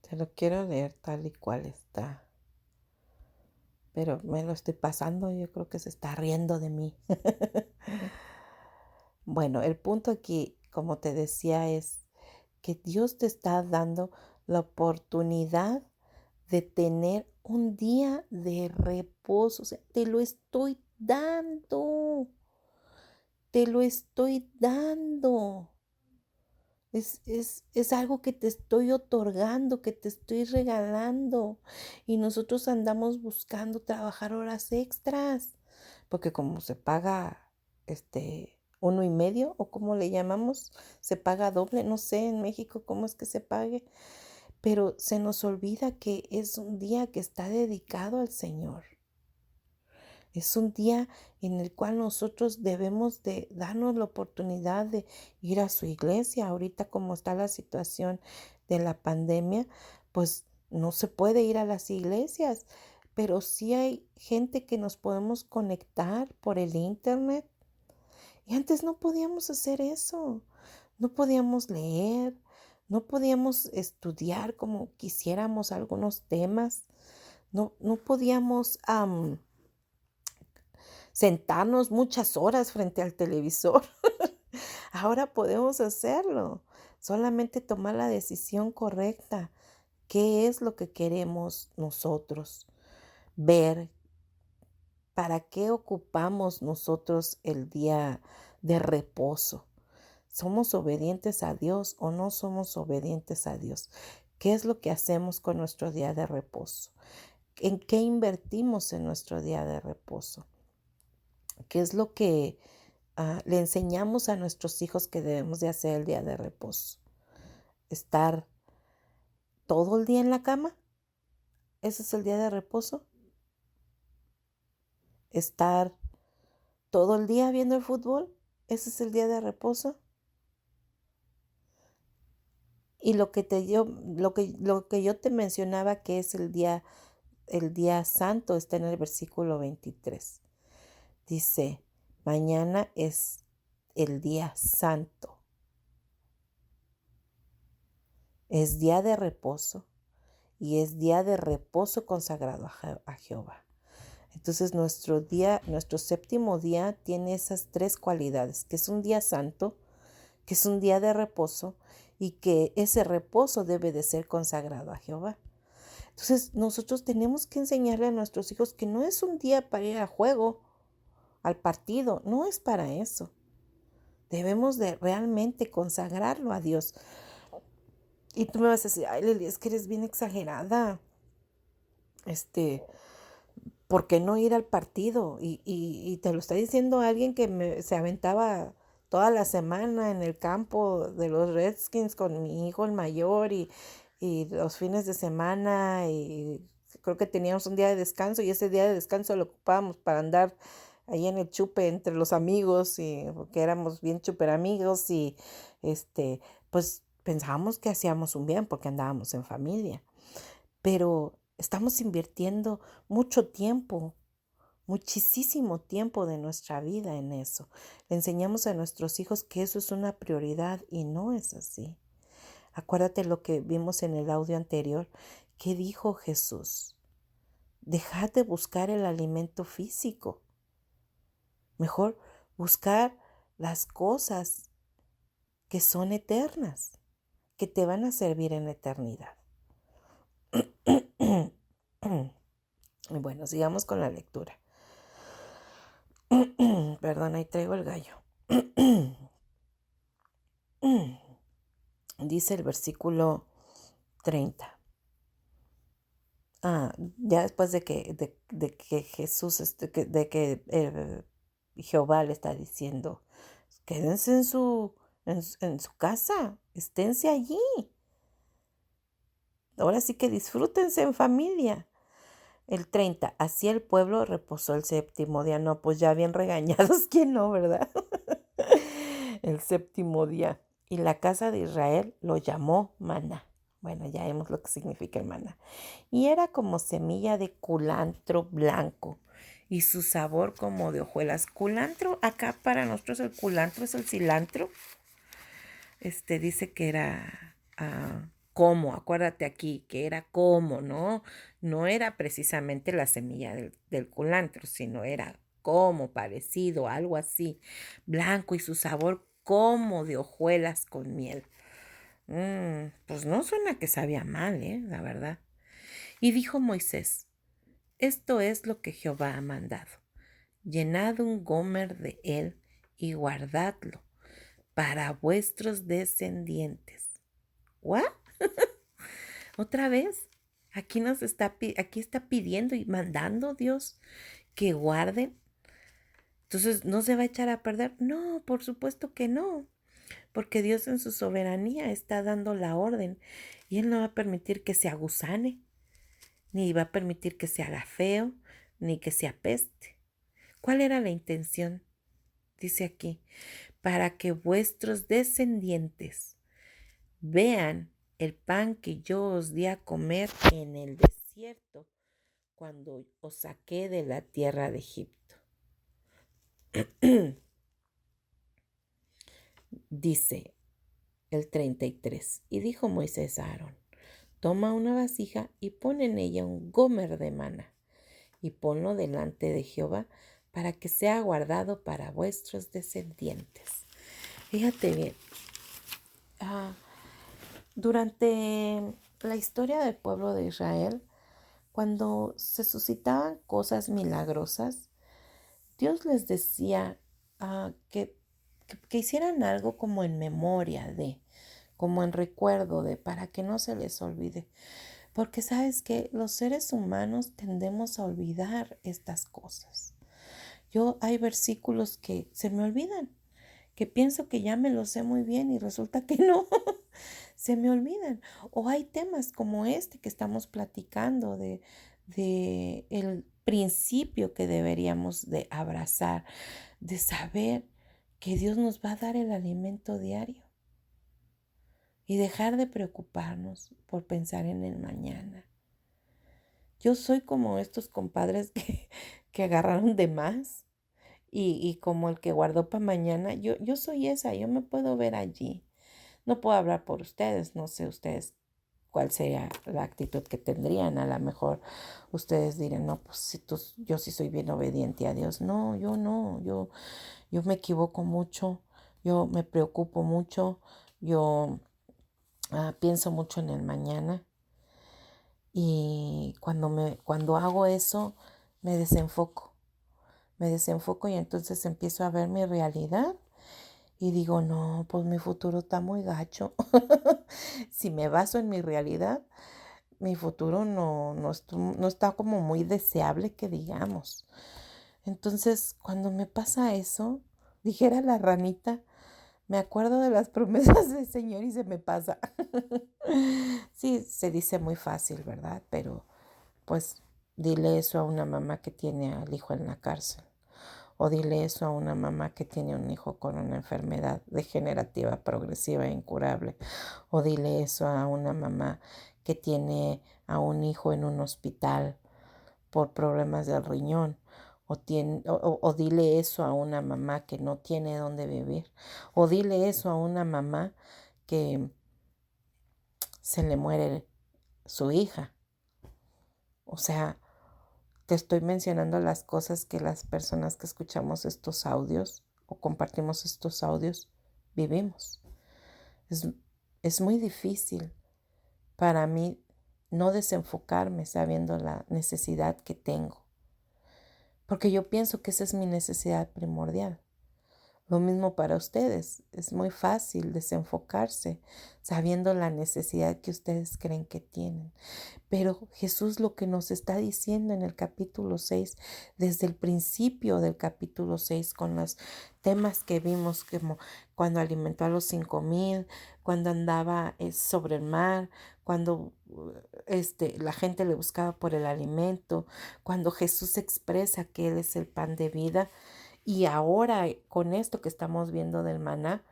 Te lo quiero leer tal y cual está. Pero me lo estoy pasando, yo creo que se está riendo de mí. Bueno, el punto aquí, como te decía, es que Dios te está dando la oportunidad de tener un día de reposo. O sea, te lo estoy dando. Te lo estoy dando. Es algo que te estoy otorgando, que te estoy regalando. Y nosotros andamos buscando trabajar horas extras. Porque como se paga 1.5, o como le llamamos, se paga doble. No sé en México cómo es que se pague. Pero se nos olvida que es un día que está dedicado al Señor. Es un día en el cual nosotros debemos de darnos la oportunidad de ir a su iglesia. Ahorita como está la situación de la pandemia, pues no se puede ir a las iglesias, pero sí hay gente que nos podemos conectar por el internet. Y antes no podíamos hacer eso. No podíamos leer, no podíamos estudiar como quisiéramos algunos temas. No podíamos sentarnos muchas horas frente al televisor. Ahora podemos hacerlo. Solamente tomar la decisión correcta. ¿Qué es lo que queremos nosotros ver? ¿Para qué ocupamos nosotros el día de reposo? ¿Somos obedientes a Dios o no somos obedientes a Dios? ¿Qué es lo que hacemos con nuestro día de reposo? ¿En qué invertimos en nuestro día de reposo? ¿Qué es lo que le enseñamos a nuestros hijos que debemos de hacer el día de reposo? ¿Estar todo el día en la cama? ¿Ese es el día de reposo? ¿Estar todo el día viendo el fútbol? ¿Ese es el día de reposo? Y lo que yo te mencionaba que es el día santo está en el versículo 23. Dice, mañana es el día santo. Es día de reposo y es día de reposo consagrado a Jehová. Entonces nuestro séptimo día tiene esas tres cualidades, que es un día santo, que es un día de reposo y que ese reposo debe de ser consagrado a Jehová. Entonces nosotros tenemos que enseñarle a nuestros hijos que no es un día para ir al juego, al partido, no es para eso. Debemos de realmente consagrarlo a Dios. Y tú me vas a decir, ay Lili, es que eres bien exagerada. ¿Por qué no ir al partido? Y te lo está diciendo alguien que se aventaba toda la semana en el campo de los Redskins con mi hijo el mayor y los fines de semana y creo que teníamos un día de descanso y ese día de descanso lo ocupábamos para andar ahí en el chupe entre los amigos y porque éramos bien chuper amigos y pues pensábamos que hacíamos un bien porque andábamos en familia, pero estamos invirtiendo mucho tiempo, muchísimo tiempo de nuestra vida en eso. Le enseñamos a nuestros hijos que eso es una prioridad y no es así. Acuérdate lo que vimos en el audio anterior. ¿Qué dijo Jesús? Dejad de buscar el alimento físico. Mejor buscar las cosas que son eternas, que te van a servir en la eternidad. Bueno, sigamos con la lectura. Perdón, ahí traigo el gallo. Dice el versículo 30. Ya después de que Jesús, de que Jehová le está diciendo, quédense en su casa, esténse allí. Ahora sí que disfrútense en familia. El 30, así el pueblo reposó el séptimo día. No, pues ya bien regañados, ¿quién no, verdad? El séptimo día. Y la casa de Israel lo llamó maná. Bueno, ya vemos lo que significa el maná. Y era como semilla de culantro blanco y su sabor como de hojuelas. Culantro, acá para nosotros el culantro es el cilantro. Dice que era como, acuérdate aquí, que era como, ¿no? No era precisamente la semilla del culantro, sino era como parecido, algo así, blanco y su sabor como de hojuelas con miel. Pues no suena que sabía mal, la verdad. Y dijo Moisés, esto es lo que Jehová ha mandado. Llenad un gomer de él y guardadlo para vuestros descendientes. ¿What? ¿Otra vez? Aquí está pidiendo y mandando Dios que guarden. Entonces, ¿no se va a echar a perder? No, por supuesto que no, porque Dios en su soberanía está dando la orden y Él no va a permitir que se aguzane, ni va a permitir que se haga feo, ni que se apeste. ¿Cuál era la intención? Dice aquí, para que vuestros descendientes vean el pan que yo os di a comer en el desierto cuando os saqué de la tierra de Egipto. Dice el 33, y dijo Moisés a Aarón, toma una vasija y pon en ella un gomer de maná, y ponlo delante de Jehová para que sea guardado para vuestros descendientes. Fíjate bien, durante la historia del pueblo de Israel, cuando se suscitaban cosas milagrosas, Dios les decía que hicieran algo como en memoria de, como en recuerdo de, para que no se les olvide. Porque sabes que los seres humanos tendemos a olvidar estas cosas. Hay versículos que se me olvidan, que pienso que ya me los sé muy bien y resulta que no, se me olvidan. O hay temas como este que estamos platicando de el principio que deberíamos de abrazar, de saber que Dios nos va a dar el alimento diario y dejar de preocuparnos por pensar en el mañana. Yo soy como estos compadres que agarraron de más y como el que guardó para mañana. Yo soy esa, yo me puedo ver allí. No puedo hablar por ustedes, no sé ustedes cuál sería la actitud que tendrían. A lo mejor ustedes dirán, no, pues yo sí soy bien obediente a Dios. No, yo no, yo me equivoco mucho, yo me preocupo mucho, yo pienso mucho en el mañana. Y cuando hago eso, me desenfoco. Me desenfoco y entonces empiezo a ver mi realidad y digo, no, pues mi futuro está muy gacho. Si me baso en mi realidad, mi futuro no está como muy deseable que digamos. Entonces, cuando me pasa eso, dijera la ranita, me acuerdo de las promesas del Señor y se me pasa. Sí, se dice muy fácil, ¿verdad? Pero pues dile eso a una mamá que tiene al hijo en la cárcel. O dile eso a una mamá que tiene un hijo con una enfermedad degenerativa, progresiva e incurable. O dile eso a una mamá que tiene a un hijo en un hospital por problemas del riñón. O dile eso a una mamá que no tiene dónde vivir. O dile eso a una mamá que se le muere su hija. O sea, te estoy mencionando las cosas que las personas que escuchamos estos audios o compartimos estos audios vivimos. Es muy difícil para mí no desenfocarme sabiendo la necesidad que tengo, porque yo pienso que esa es mi necesidad primordial. Lo mismo para ustedes, es muy fácil desenfocarse sabiendo la necesidad que ustedes creen que tienen. Pero Jesús lo que nos está diciendo en el capítulo 6, desde el principio del capítulo 6, con los temas que vimos, como cuando alimentó a los 5,000, cuando andaba sobre el mar, cuando la gente le buscaba por el alimento, cuando Jesús expresa que Él es el pan de vida. Y ahora con esto que estamos viendo del maná,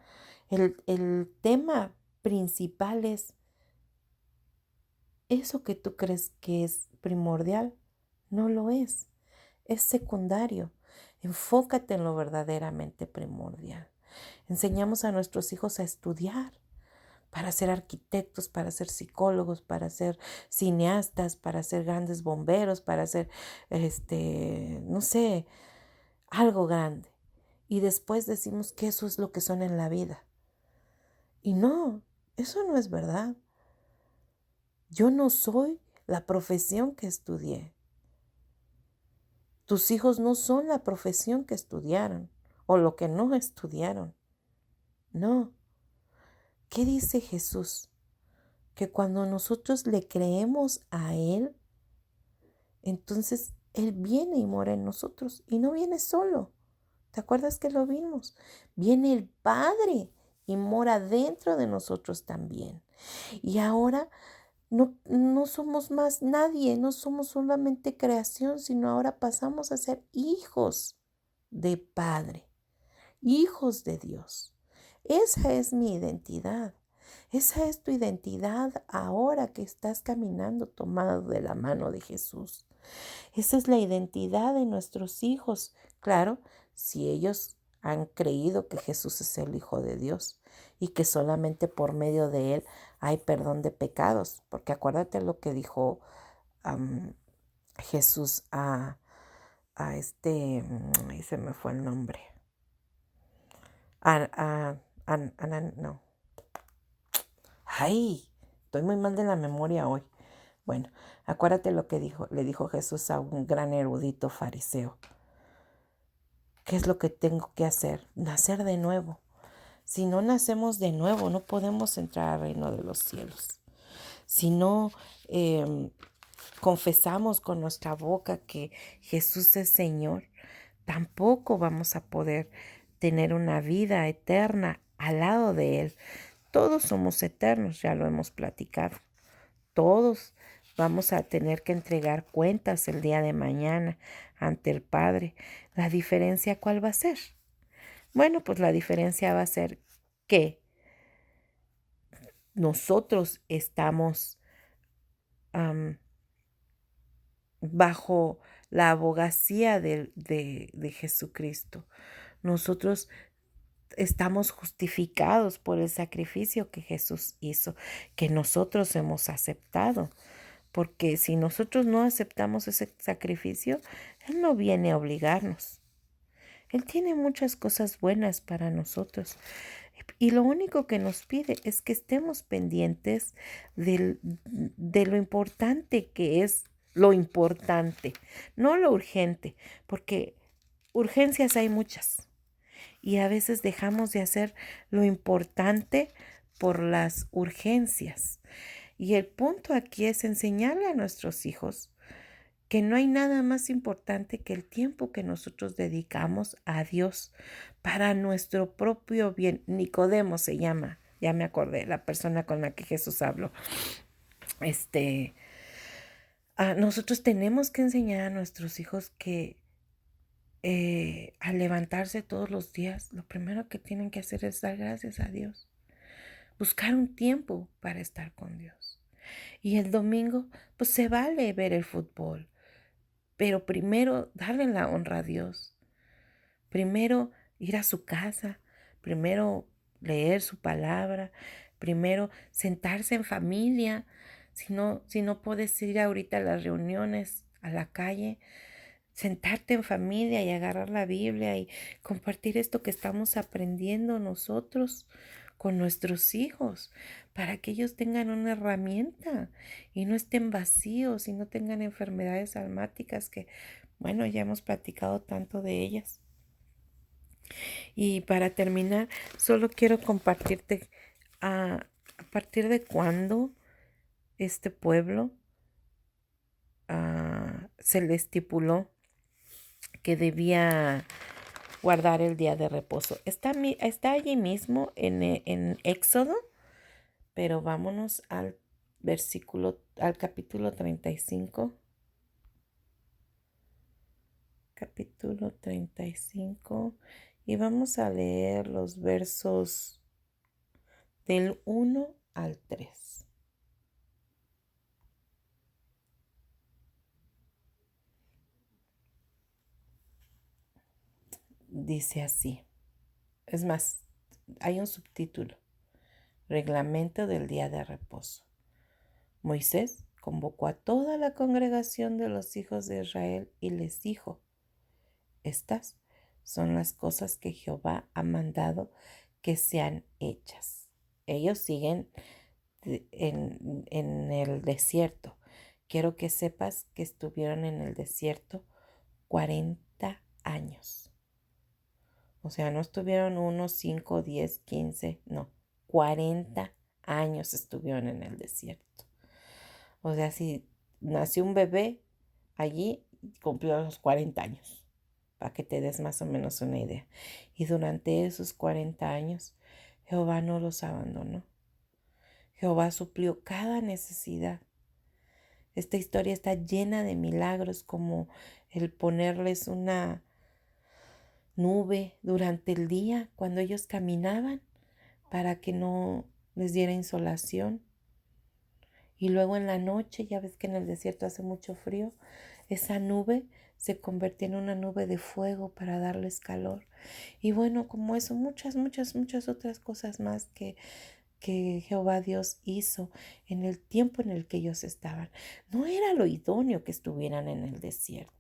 el tema principal es eso que tú crees que es primordial, no lo es secundario. Enfócate en lo verdaderamente primordial. Enseñamos a nuestros hijos a estudiar para ser arquitectos, para ser psicólogos, para ser cineastas, para ser grandes bomberos, para ser, no sé, algo grande. Y después decimos que eso es lo que son en la vida. Y no, eso no es verdad. Yo no soy la profesión que estudié. Tus hijos no son la profesión que estudiaron o lo que no estudiaron. No. ¿Qué dice Jesús? Que cuando nosotros le creemos a Él, entonces Él viene y mora en nosotros. Y no viene solo. ¿Te acuerdas que lo vimos? Viene el Padre y mora dentro de nosotros también. Y ahora no somos más nadie, no somos solamente creación, sino ahora pasamos a ser hijos de Padre, hijos de Dios. Esa es mi identidad. Esa es tu identidad ahora que estás caminando tomado de la mano de Jesús. Esa es la identidad de nuestros hijos. Claro, si ellos han creído que Jesús es el Hijo de Dios y que solamente por medio de Él hay perdón de pecados. Porque acuérdate lo que dijo Jesús ahí se me fue el nombre. No. Ay, estoy muy mal de la memoria hoy. Bueno, acuérdate lo que le dijo Jesús a un gran erudito fariseo. ¿Qué es lo que tengo que hacer? Nacer de nuevo. Si no nacemos de nuevo, no podemos entrar al reino de los cielos. Si no confesamos con nuestra boca que Jesús es Señor, tampoco vamos a poder tener una vida eterna al lado de Él. Todos somos eternos, ya lo hemos platicado. Todos vamos a tener que entregar cuentas el día de mañana ante el Padre. ¿La diferencia cuál va a ser? Bueno, pues la diferencia va a ser que nosotros estamos bajo la abogacía de Jesucristo. Nosotros estamos justificados por el sacrificio que Jesús hizo, que nosotros hemos aceptado. Porque si nosotros no aceptamos ese sacrificio, Él no viene a obligarnos. Él tiene muchas cosas buenas para nosotros. Y lo único que nos pide es que estemos pendientes de lo importante que es lo importante, no lo urgente, porque urgencias hay muchas. Y a veces dejamos de hacer lo importante por las urgencias. Y el punto aquí es enseñarle a nuestros hijos que no hay nada más importante que el tiempo que nosotros dedicamos a Dios para nuestro propio bien. Nicodemo se llama, ya me acordé, la persona con la que Jesús habló. Nosotros tenemos que enseñar a nuestros hijos que al levantarse todos los días, lo primero que tienen que hacer es dar gracias a Dios. Buscar un tiempo para estar con Dios. Y el domingo, pues se vale ver el fútbol. Pero primero darle la honra a Dios. Primero ir a su casa. Primero leer su palabra. Primero sentarse en familia. Si no puedes ir ahorita a las reuniones, a la calle, sentarte en familia y agarrar la Biblia y compartir esto que estamos aprendiendo nosotros con nuestros hijos, para que ellos tengan una herramienta y no estén vacíos y no tengan enfermedades almáticas que, bueno, ya hemos platicado tanto de ellas. Y para terminar, solo quiero compartirte a partir de cuándo este pueblo se le estipuló que debía guardar el día de reposo. Está allí mismo en Éxodo, pero vámonos al capítulo 35. Capítulo 35. Y vamos a leer los versos del 1 al 3. Dice así. Es más, hay un subtítulo. Reglamento del día de reposo. Moisés convocó a toda la congregación de los hijos de Israel y les dijo: estas son las cosas que Jehová ha mandado que sean hechas. Ellos siguen en el desierto. Quiero que sepas que estuvieron en el desierto 40 años. O sea, no estuvieron 1, 5, 10, 15, no. 40 años estuvieron en el desierto. O sea, si nació un bebé allí, cumplió los 40 años, para que te des más o menos una idea. Y durante esos 40 años, Jehová no los abandonó. Jehová suplió cada necesidad. Esta historia está llena de milagros, como el ponerles una nube durante el día cuando ellos caminaban para que no les diera insolación. Y luego en la noche, ya ves que en el desierto hace mucho frío, esa nube se convertía en una nube de fuego para darles calor. Y bueno, como eso, muchas, muchas, muchas otras cosas más que Jehová Dios hizo en el tiempo en el que ellos estaban. No era lo idóneo que estuvieran en el desierto.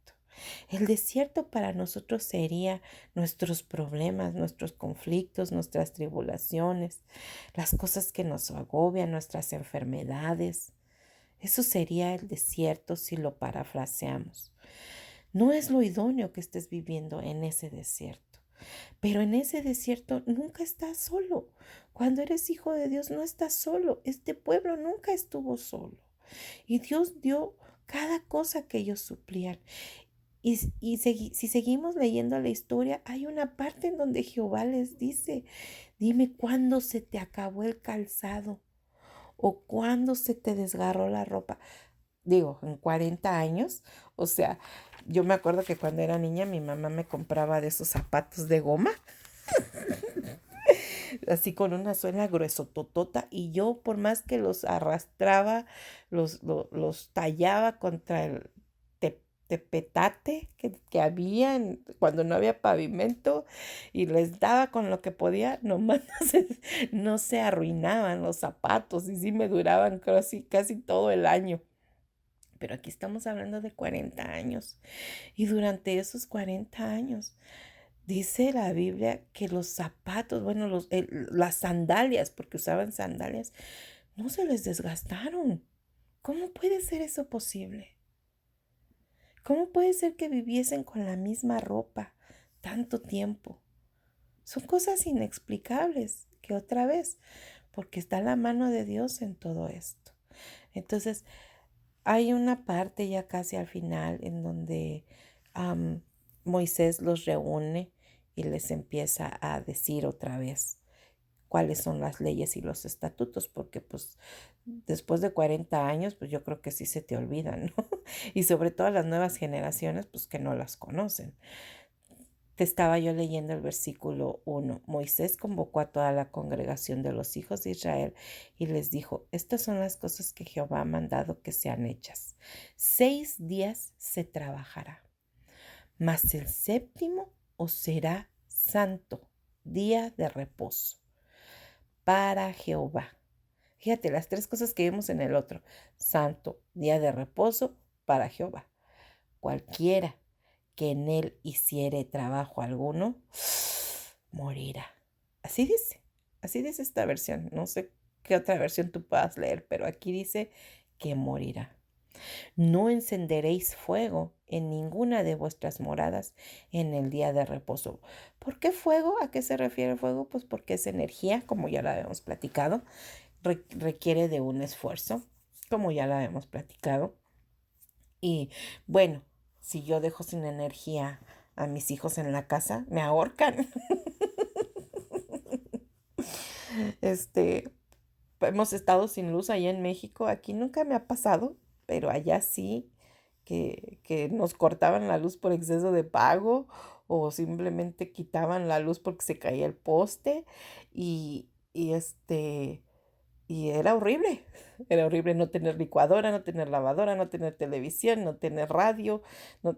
El desierto para nosotros sería nuestros problemas, nuestros conflictos, nuestras tribulaciones, las cosas que nos agobian, nuestras enfermedades. Eso sería el desierto si lo parafraseamos. No es lo idóneo que estés viviendo en ese desierto, pero en ese desierto nunca estás solo. Cuando eres hijo de Dios no estás solo. Este pueblo nunca estuvo solo. Y Dios dio cada cosa que ellos suplían. Si seguimos leyendo la historia, hay una parte en donde Jehová les dice, dime cuándo se te acabó el calzado o cuándo se te desgarró la ropa. Digo, en 40 años. O sea, yo me acuerdo que cuando era niña mi mamá me compraba de esos zapatos de goma, así con una suela gruesototota, y yo por más que los arrastraba, los tallaba contra el tepetate que había cuando no había pavimento y les daba con lo que podía, nomás no se arruinaban los zapatos y sí me duraban casi todo el año. Pero aquí estamos hablando de 40 años. Y durante esos 40 años, dice la Biblia que los zapatos, bueno, las sandalias, porque usaban sandalias, no se les desgastaron. ¿Cómo puede ser eso posible? ¿Cómo puede ser que viviesen con la misma ropa tanto tiempo? Son cosas inexplicables, que otra vez, porque está la mano de Dios en todo esto. Entonces, hay una parte ya casi al final en donde Moisés los reúne y les empieza a decir otra vez cuáles son las leyes y los estatutos, porque pues después de 40 años, pues yo creo que sí se te olvidan, ¿no? Y sobre todo las nuevas generaciones, pues que no las conocen. Te estaba yo leyendo el versículo 1. Moisés convocó a toda la congregación de los hijos de Israel y les dijo, estas son las cosas que Jehová ha mandado que sean hechas. 6 días se trabajará, mas el séptimo os será santo, día de reposo para Jehová. Fíjate, las 3 cosas que vimos en el otro. Santo, día de reposo para Jehová. Cualquiera que en él hiciere trabajo alguno, morirá. Así dice esta versión. No sé qué otra versión tú puedas leer, pero aquí dice que morirá. No encenderéis fuego en ninguna de vuestras moradas en el día de reposo. ¿Por qué fuego? ¿A qué se refiere el fuego? Pues porque es energía, como ya la habíamos platicado, requiere de un esfuerzo, como ya la habíamos platicado. Y bueno, si yo dejo sin energía a mis hijos en la casa, me ahorcan. Este, hemos estado sin luz allá en México. Aquí nunca me ha pasado, pero allá sí, que nos cortaban la luz por exceso de pago o simplemente quitaban la luz porque se caía el poste y era horrible no tener licuadora, no tener lavadora, no tener televisión, no tener radio. No,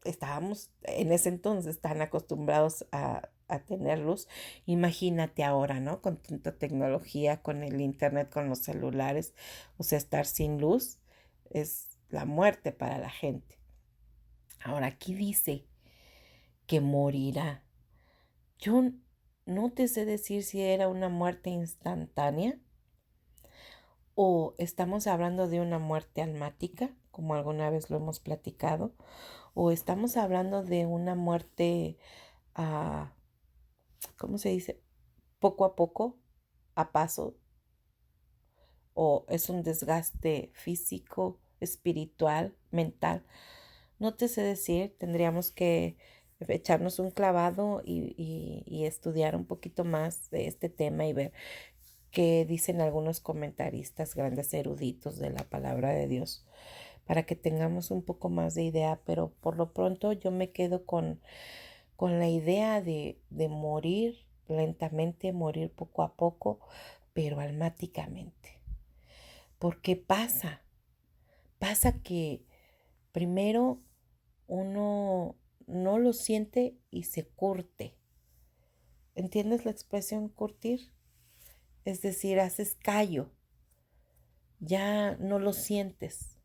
estábamos en ese entonces tan acostumbrados a tener luz. Imagínate ahora, ¿no? Con tanta tecnología, con el internet, con los celulares. O sea, estar sin luz es la muerte para la gente. Ahora aquí dice que morirá. Yo no te sé decir si era una muerte instantánea o estamos hablando de una muerte almática, como alguna vez lo hemos platicado, o estamos hablando de una muerte, ah, ¿cómo se dice? Poco a poco, a paso, o es un desgaste físico, espiritual, mental. No te sé decir, tendríamos que echarnos un clavado y estudiar un poquito más de este tema y ver qué dicen algunos comentaristas, grandes eruditos de la palabra de Dios, para que tengamos un poco más de idea, pero por lo pronto yo me quedo con la idea de morir lentamente, morir poco a poco, pero almáticamente. Porque pasa que primero uno no lo siente y se curte. ¿Entiendes la expresión curtir? Es decir, haces callo, ya no lo sientes.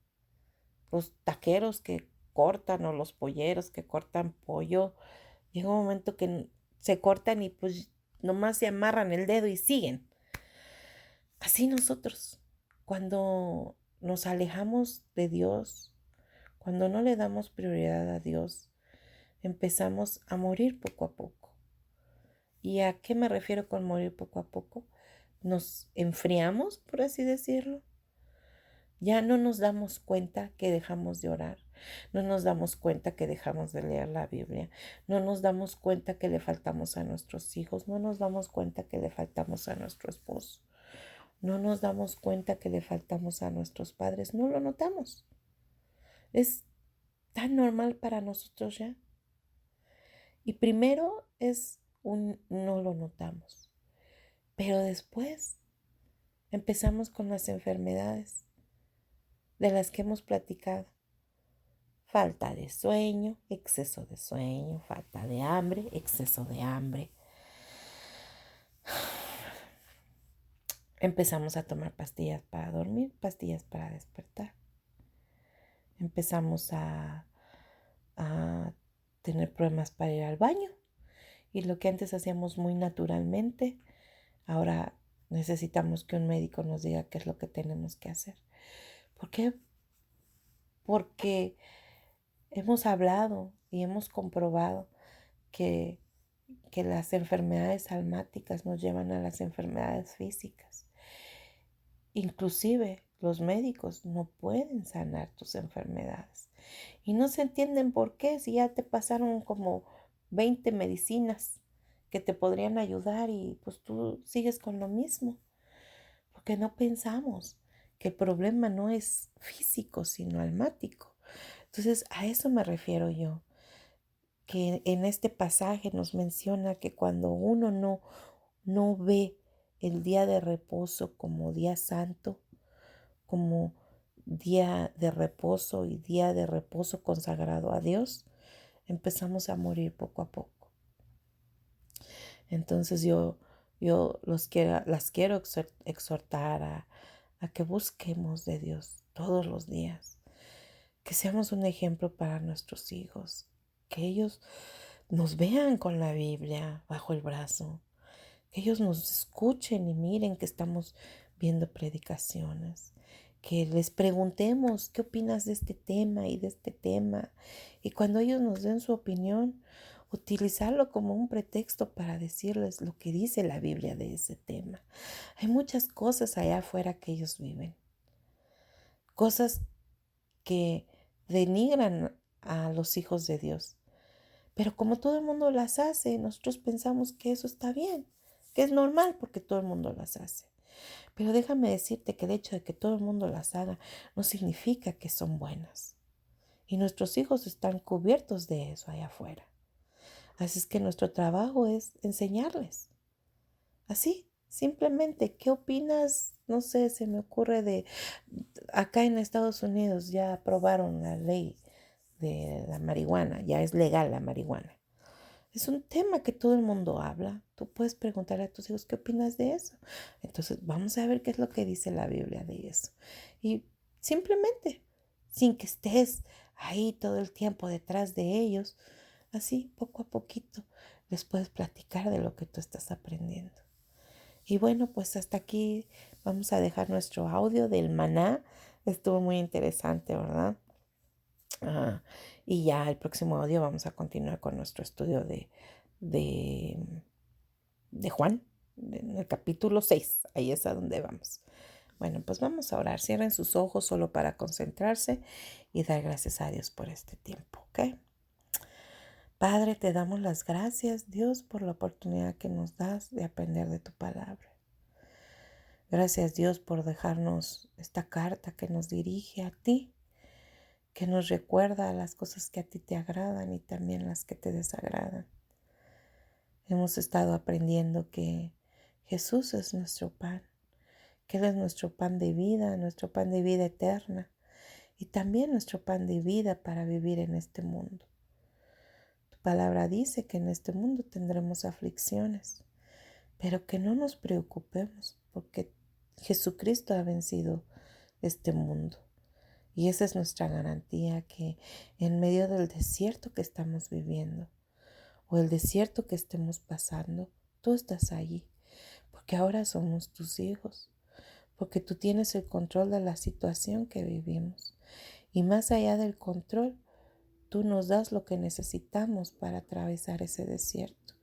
Los taqueros que cortan o los polleros que cortan pollo, llega un momento que se cortan y pues nomás se amarran el dedo y siguen. Así nosotros, cuando nos alejamos de Dios, cuando no le damos prioridad a Dios, empezamos a morir poco a poco. ¿Y a qué me refiero con morir poco a poco? Nos enfriamos, por así decirlo. Ya no nos damos cuenta que dejamos de orar, no nos damos cuenta que dejamos de leer la Biblia, no nos damos cuenta que le faltamos a nuestros hijos, no nos damos cuenta que le faltamos a nuestro esposo, no nos damos cuenta que le faltamos a nuestros padres, no lo notamos. Es tan normal para nosotros ya. Y primero es un no lo notamos, pero después empezamos con las enfermedades de las que hemos platicado. Falta de sueño, exceso de sueño, falta de hambre, exceso de hambre. Empezamos a tomar pastillas para dormir, pastillas para despertar. Empezamos a tener problemas para ir al baño. Y lo que antes hacíamos muy naturalmente, ahora necesitamos que un médico nos diga qué es lo que tenemos que hacer. ¿Por qué? Porque hemos hablado y hemos comprobado que las enfermedades almáticas nos llevan a las enfermedades físicas. Inclusive los médicos no pueden sanar tus enfermedades. Y no se entienden por qué, si ya te pasaron como 20 medicinas que te podrían ayudar y pues tú sigues con lo mismo. Porque no pensamos que el problema no es físico, sino almático. Entonces, a eso me refiero yo, que en este pasaje nos menciona que cuando uno no ve el día de reposo como día santo, como día de reposo y día de reposo consagrado a Dios, empezamos a morir poco a poco. Entonces yo las quiero exhortar a que busquemos de Dios todos los días, que seamos un ejemplo para nuestros hijos, que ellos nos vean con la Biblia bajo el brazo, que ellos nos escuchen y miren que estamos viendo predicaciones, que les preguntemos qué opinas de este tema y de este tema. Y cuando ellos nos den su opinión, utilizarlo como un pretexto para decirles lo que dice la Biblia de ese tema. Hay muchas cosas allá afuera que ellos viven, cosas que denigran a los hijos de Dios. Pero como todo el mundo las hace, nosotros pensamos que eso está bien, que es normal porque todo el mundo las hace. Pero déjame decirte que el hecho de que todo el mundo las haga no significa que son buenas. Y nuestros hijos están cubiertos de eso allá afuera. Así es que nuestro trabajo es enseñarles. Así, simplemente, ¿qué opinas? No sé, se me ocurre de acá en Estados Unidos ya aprobaron la ley de la marihuana, ya es legal la marihuana. Es un tema que todo el mundo habla. Tú puedes preguntarle a tus hijos qué opinas de eso. Entonces vamos a ver qué es lo que dice la Biblia de eso. Y simplemente, sin que estés ahí todo el tiempo detrás de ellos, así poco a poquito les puedes platicar de lo que tú estás aprendiendo. Y bueno, pues hasta aquí vamos a dejar nuestro audio del maná. Estuvo muy interesante, ¿verdad? Ah, y ya el próximo audio vamos a continuar con nuestro estudio de, de Juan, en el capítulo 6. Ahí es a donde vamos. Bueno, pues vamos a orar. Cierren sus ojos solo para concentrarse y dar gracias a Dios por este tiempo, ¿ok? Padre, te damos las gracias, Dios, por la oportunidad que nos das de aprender de tu palabra. Gracias, Dios, por dejarnos esta carta que nos dirige a ti, que nos recuerda las cosas que a ti te agradan y también las que te desagradan. Hemos estado aprendiendo que Jesús es nuestro pan, que Él es nuestro pan de vida eterna y también nuestro pan de vida para vivir en este mundo. Tu palabra dice que en este mundo tendremos aflicciones, pero que no nos preocupemos porque Jesucristo ha vencido este mundo. Y esa es nuestra garantía, que en medio del desierto que estamos viviendo o el desierto que estemos pasando, tú estás allí, porque ahora somos tus hijos, porque tú tienes el control de la situación que vivimos. Y más allá del control, tú nos das lo que necesitamos para atravesar ese desierto,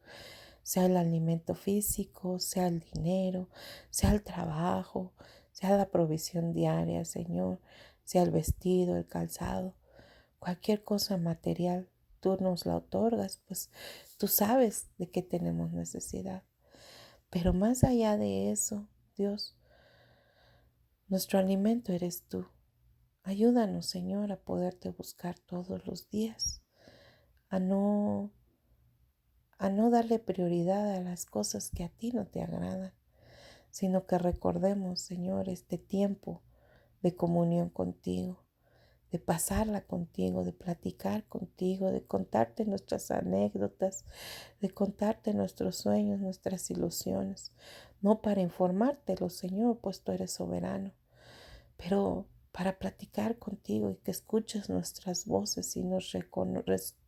sea el alimento físico, sea el dinero, sea el trabajo, sea la provisión diaria, Señor, sea el vestido, el calzado, cualquier cosa material, tú nos la otorgas, pues tú sabes de qué tenemos necesidad. Pero más allá de eso, Dios, nuestro alimento eres tú. Ayúdanos, Señor, a poderte buscar todos los días, a no darle prioridad a las cosas que a ti no te agradan, sino que recordemos, Señor, este tiempo de comunión contigo, de pasarla contigo, de platicar contigo, de contarte nuestras anécdotas, de contarte nuestros sueños, nuestras ilusiones, no para informártelo, Señor, pues tú eres soberano, pero para platicar contigo y que escuches nuestras voces y nos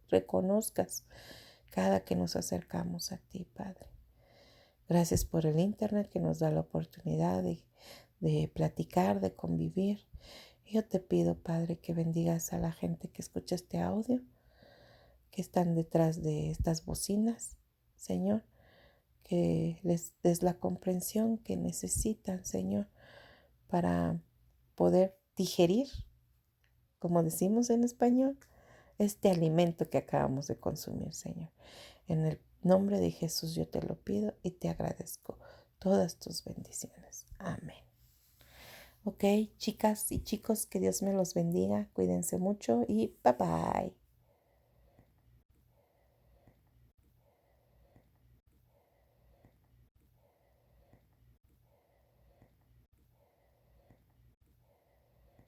reconozcas cada que nos acercamos a ti, Padre. Gracias por el internet que nos da la oportunidad de platicar, de convivir. Yo te pido, Padre, que bendigas a la gente que escucha este audio, que están detrás de estas bocinas, Señor, que les des la comprensión que necesitan, Señor, para poder digerir, como decimos en español, este alimento que acabamos de consumir, Señor. En el nombre de Jesús yo te lo pido y te agradezco todas tus bendiciones. Amén. Ok, chicas y chicos, que Dios me los bendiga. Cuídense mucho y bye bye.